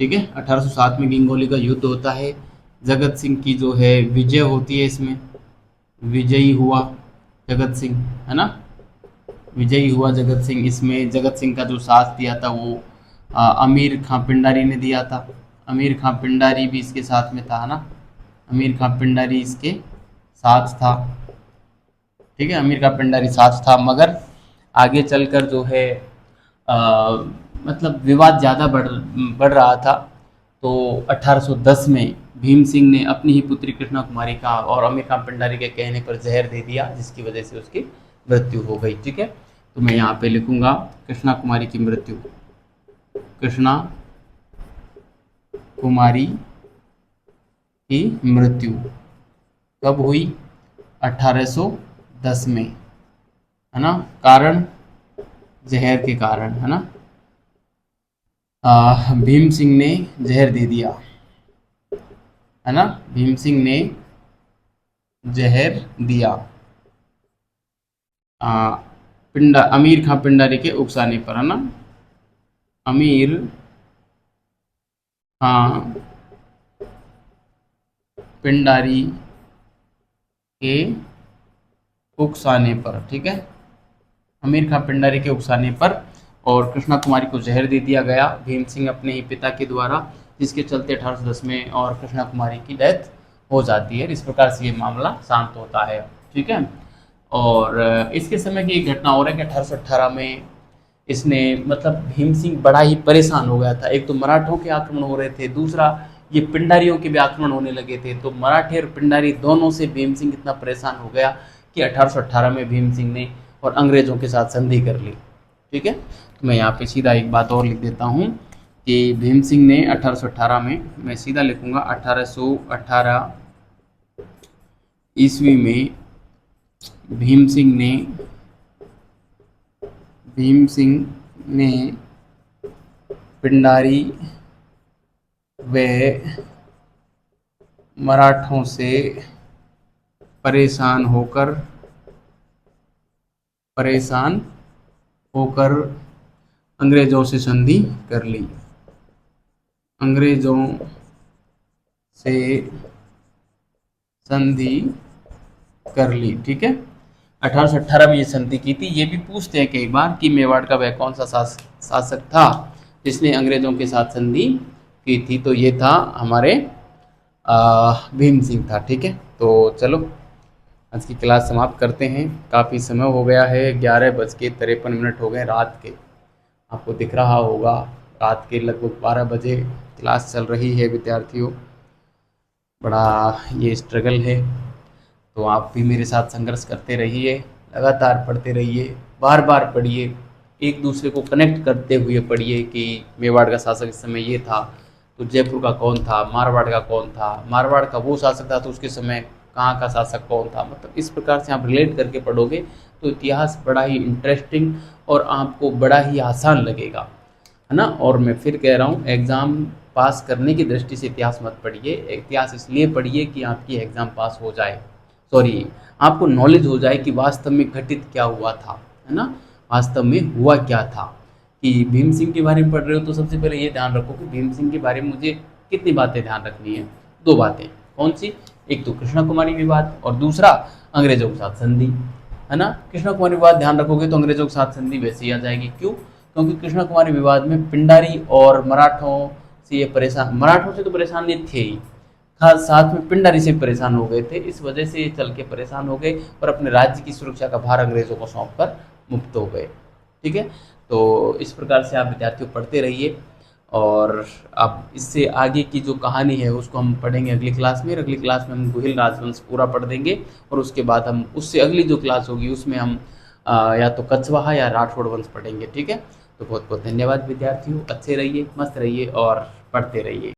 ठीक है। 1807 में गिंगोली का युद्ध होता है। जगत सिंह की जो है विजय होती है, इसमें विजयी हुआ जगत सिंह, है ना, विजयी हुआ जगत सिंह। इसमें जगत सिंह का जो साथ दिया था वो अमीर खां पिंडारी ने दिया था। अमीर खां पिंडारी भी इसके साथ में था, है ना, अमीर खां पिंडारी इसके साथ था, ठीक है, अमीर खां पिंडारी साथ था। मगर आगे चलकर जो है मतलब विवाद ज़्यादा बढ़ रहा था, तो 1810 में भीम सिंह ने अपनी ही पुत्री कृष्णा कुमारी का और अमीर खान पिंडारी के कहने पर जहर दे दिया, जिसकी वजह से उसकी मृत्यु हो गई। ठीक है, तो मैं यहाँ पे लिखूंगा कृष्णा कुमारी की मृत्यु। कृष्णा कुमारी की मृत्यु कब हुई? 1810 में, है ना। कारण जहर के कारण, है ना। भीम सिंह ने जहर दे दिया, है ना। भीम सिंह ने जहर दिया अमीर खां पिंडारी के उकसाने पर, है ना। अमीर खां पिंडारी के उकसाने पर, ठीक है, अमीर खां पिंडारी के उकसाने पर, और कृष्णा कुमारी को जहर दे दिया गया भीम सिंह अपने ही पिता के द्वारा, जिसके चलते 1810 में और कृष्णा कुमारी की डेथ हो जाती है। इस प्रकार से ये मामला शांत होता है। ठीक है, और इसके समय की एक घटना और है कि 1818 में इसने मतलब भीम सिंह बड़ा ही परेशान हो गया था। एक तो मराठों के आक्रमण हो रहे थे, दूसरा ये पिंडारियों के भी आक्रमण होने लगे थे। तो मराठे और पिंडारी दोनों से भीम सिंह इतना परेशान हो गया कि 1818 में भीम सिंह ने और अंग्रेजों के साथ संधि कर ली। ठीक है, तो मैं यहाँ पे सीधा एक बात और लिख देता हूँ कि भीम सिंह ने 1818 में, मैं सीधा लिखूंगा 1818 ईस्वी में भीम सिंह ने पिंडारी व मराठों से परेशान होकर अंग्रेजों से संधि कर ली। अंग्रेजों से संधि कर ली। ठीक है, 1818 में ये संधि की थी। ये भी पूछते हैं कई बार कि मेवाड़ का वह कौन सा शासक था जिसने अंग्रेजों के साथ संधि की थी, तो ये था हमारे भीम सिंह था। ठीक है, तो चलो आज की क्लास समाप्त करते हैं। काफ़ी समय हो गया है, 11:53 हो गए रात के। आपको दिख रहा होगा रात के लगभग 12 बजे क्लास चल रही है विद्यार्थियों। बड़ा ये स्ट्रगल है, तो आप भी मेरे साथ संघर्ष करते रहिए, लगातार पढ़ते रहिए, बार बार पढ़िए, एक दूसरे को कनेक्ट करते हुए पढ़िए कि मेवाड़ का शासक इस समय ये था, तो जयपुर का कौन था, मारवाड़ का कौन था, मारवाड़ का वो शासक था तो उसके समय कहाँ का शासक कौन था। मतलब इस प्रकार से आप रिलेट करके पढ़ोगे तो इतिहास बड़ा ही इंटरेस्टिंग और आपको बड़ा ही आसान लगेगा, है ना। और मैं फिर कह रहा हूँ, एग्ज़ाम पास करने की दृष्टि से इतिहास मत पढ़िए, इतिहास इसलिए पढ़िए कि आपकी एग्ज़ाम पास हो जाए, सॉरी आपको नॉलेज हो जाए कि वास्तव में घटित क्या हुआ था, है ना, वास्तव में हुआ क्या था। कि भीम सिंह के बारे में पढ़ रहे हो तो सबसे पहले ये ध्यान रखो कि भीम सिंह के बारे में मुझे कितनी बातें ध्यान रखनी है। 2 बातें, कौन सी? एक तो कृष्णा कुमारी विवाद और दूसरा अंग्रेजों के साथ संधि, है ना। कृष्णा कुमारी विवाद ध्यान रखोगे तो अंग्रेजों के साथ संधि वैसे ही आ जाएगी। क्यों? क्योंकि कृष्णा कुमारी विवाद में पिंडारी और मराठों से ये परेशान, मराठों से तो परेशान नहीं थे ही, खास साथ में पिंडारी से परेशान हो गए थे। इस वजह से ये चल के परेशान हो गए और अपने राज्य की सुरक्षा का भार अंग्रेजों को सौंप कर मुक्त हो गए। ठीक है, तो इस प्रकार से आप विद्यार्थियों पढ़ते रहिए, और अब इससे आगे की जो कहानी है उसको हम पढ़ेंगे अगली क्लास में। अगली क्लास में हम गुहिल राजवंश पूरा पढ़ देंगे, और उसके बाद हम उससे अगली जो क्लास होगी उसमें हम या तो कछवाहा या राठौड़ वंश पढ़ेंगे। ठीक है, तो बहुत बहुत धन्यवाद विद्यार्थियों, अच्छे रहिए, मस्त रहिए और पढ़ते रहिए।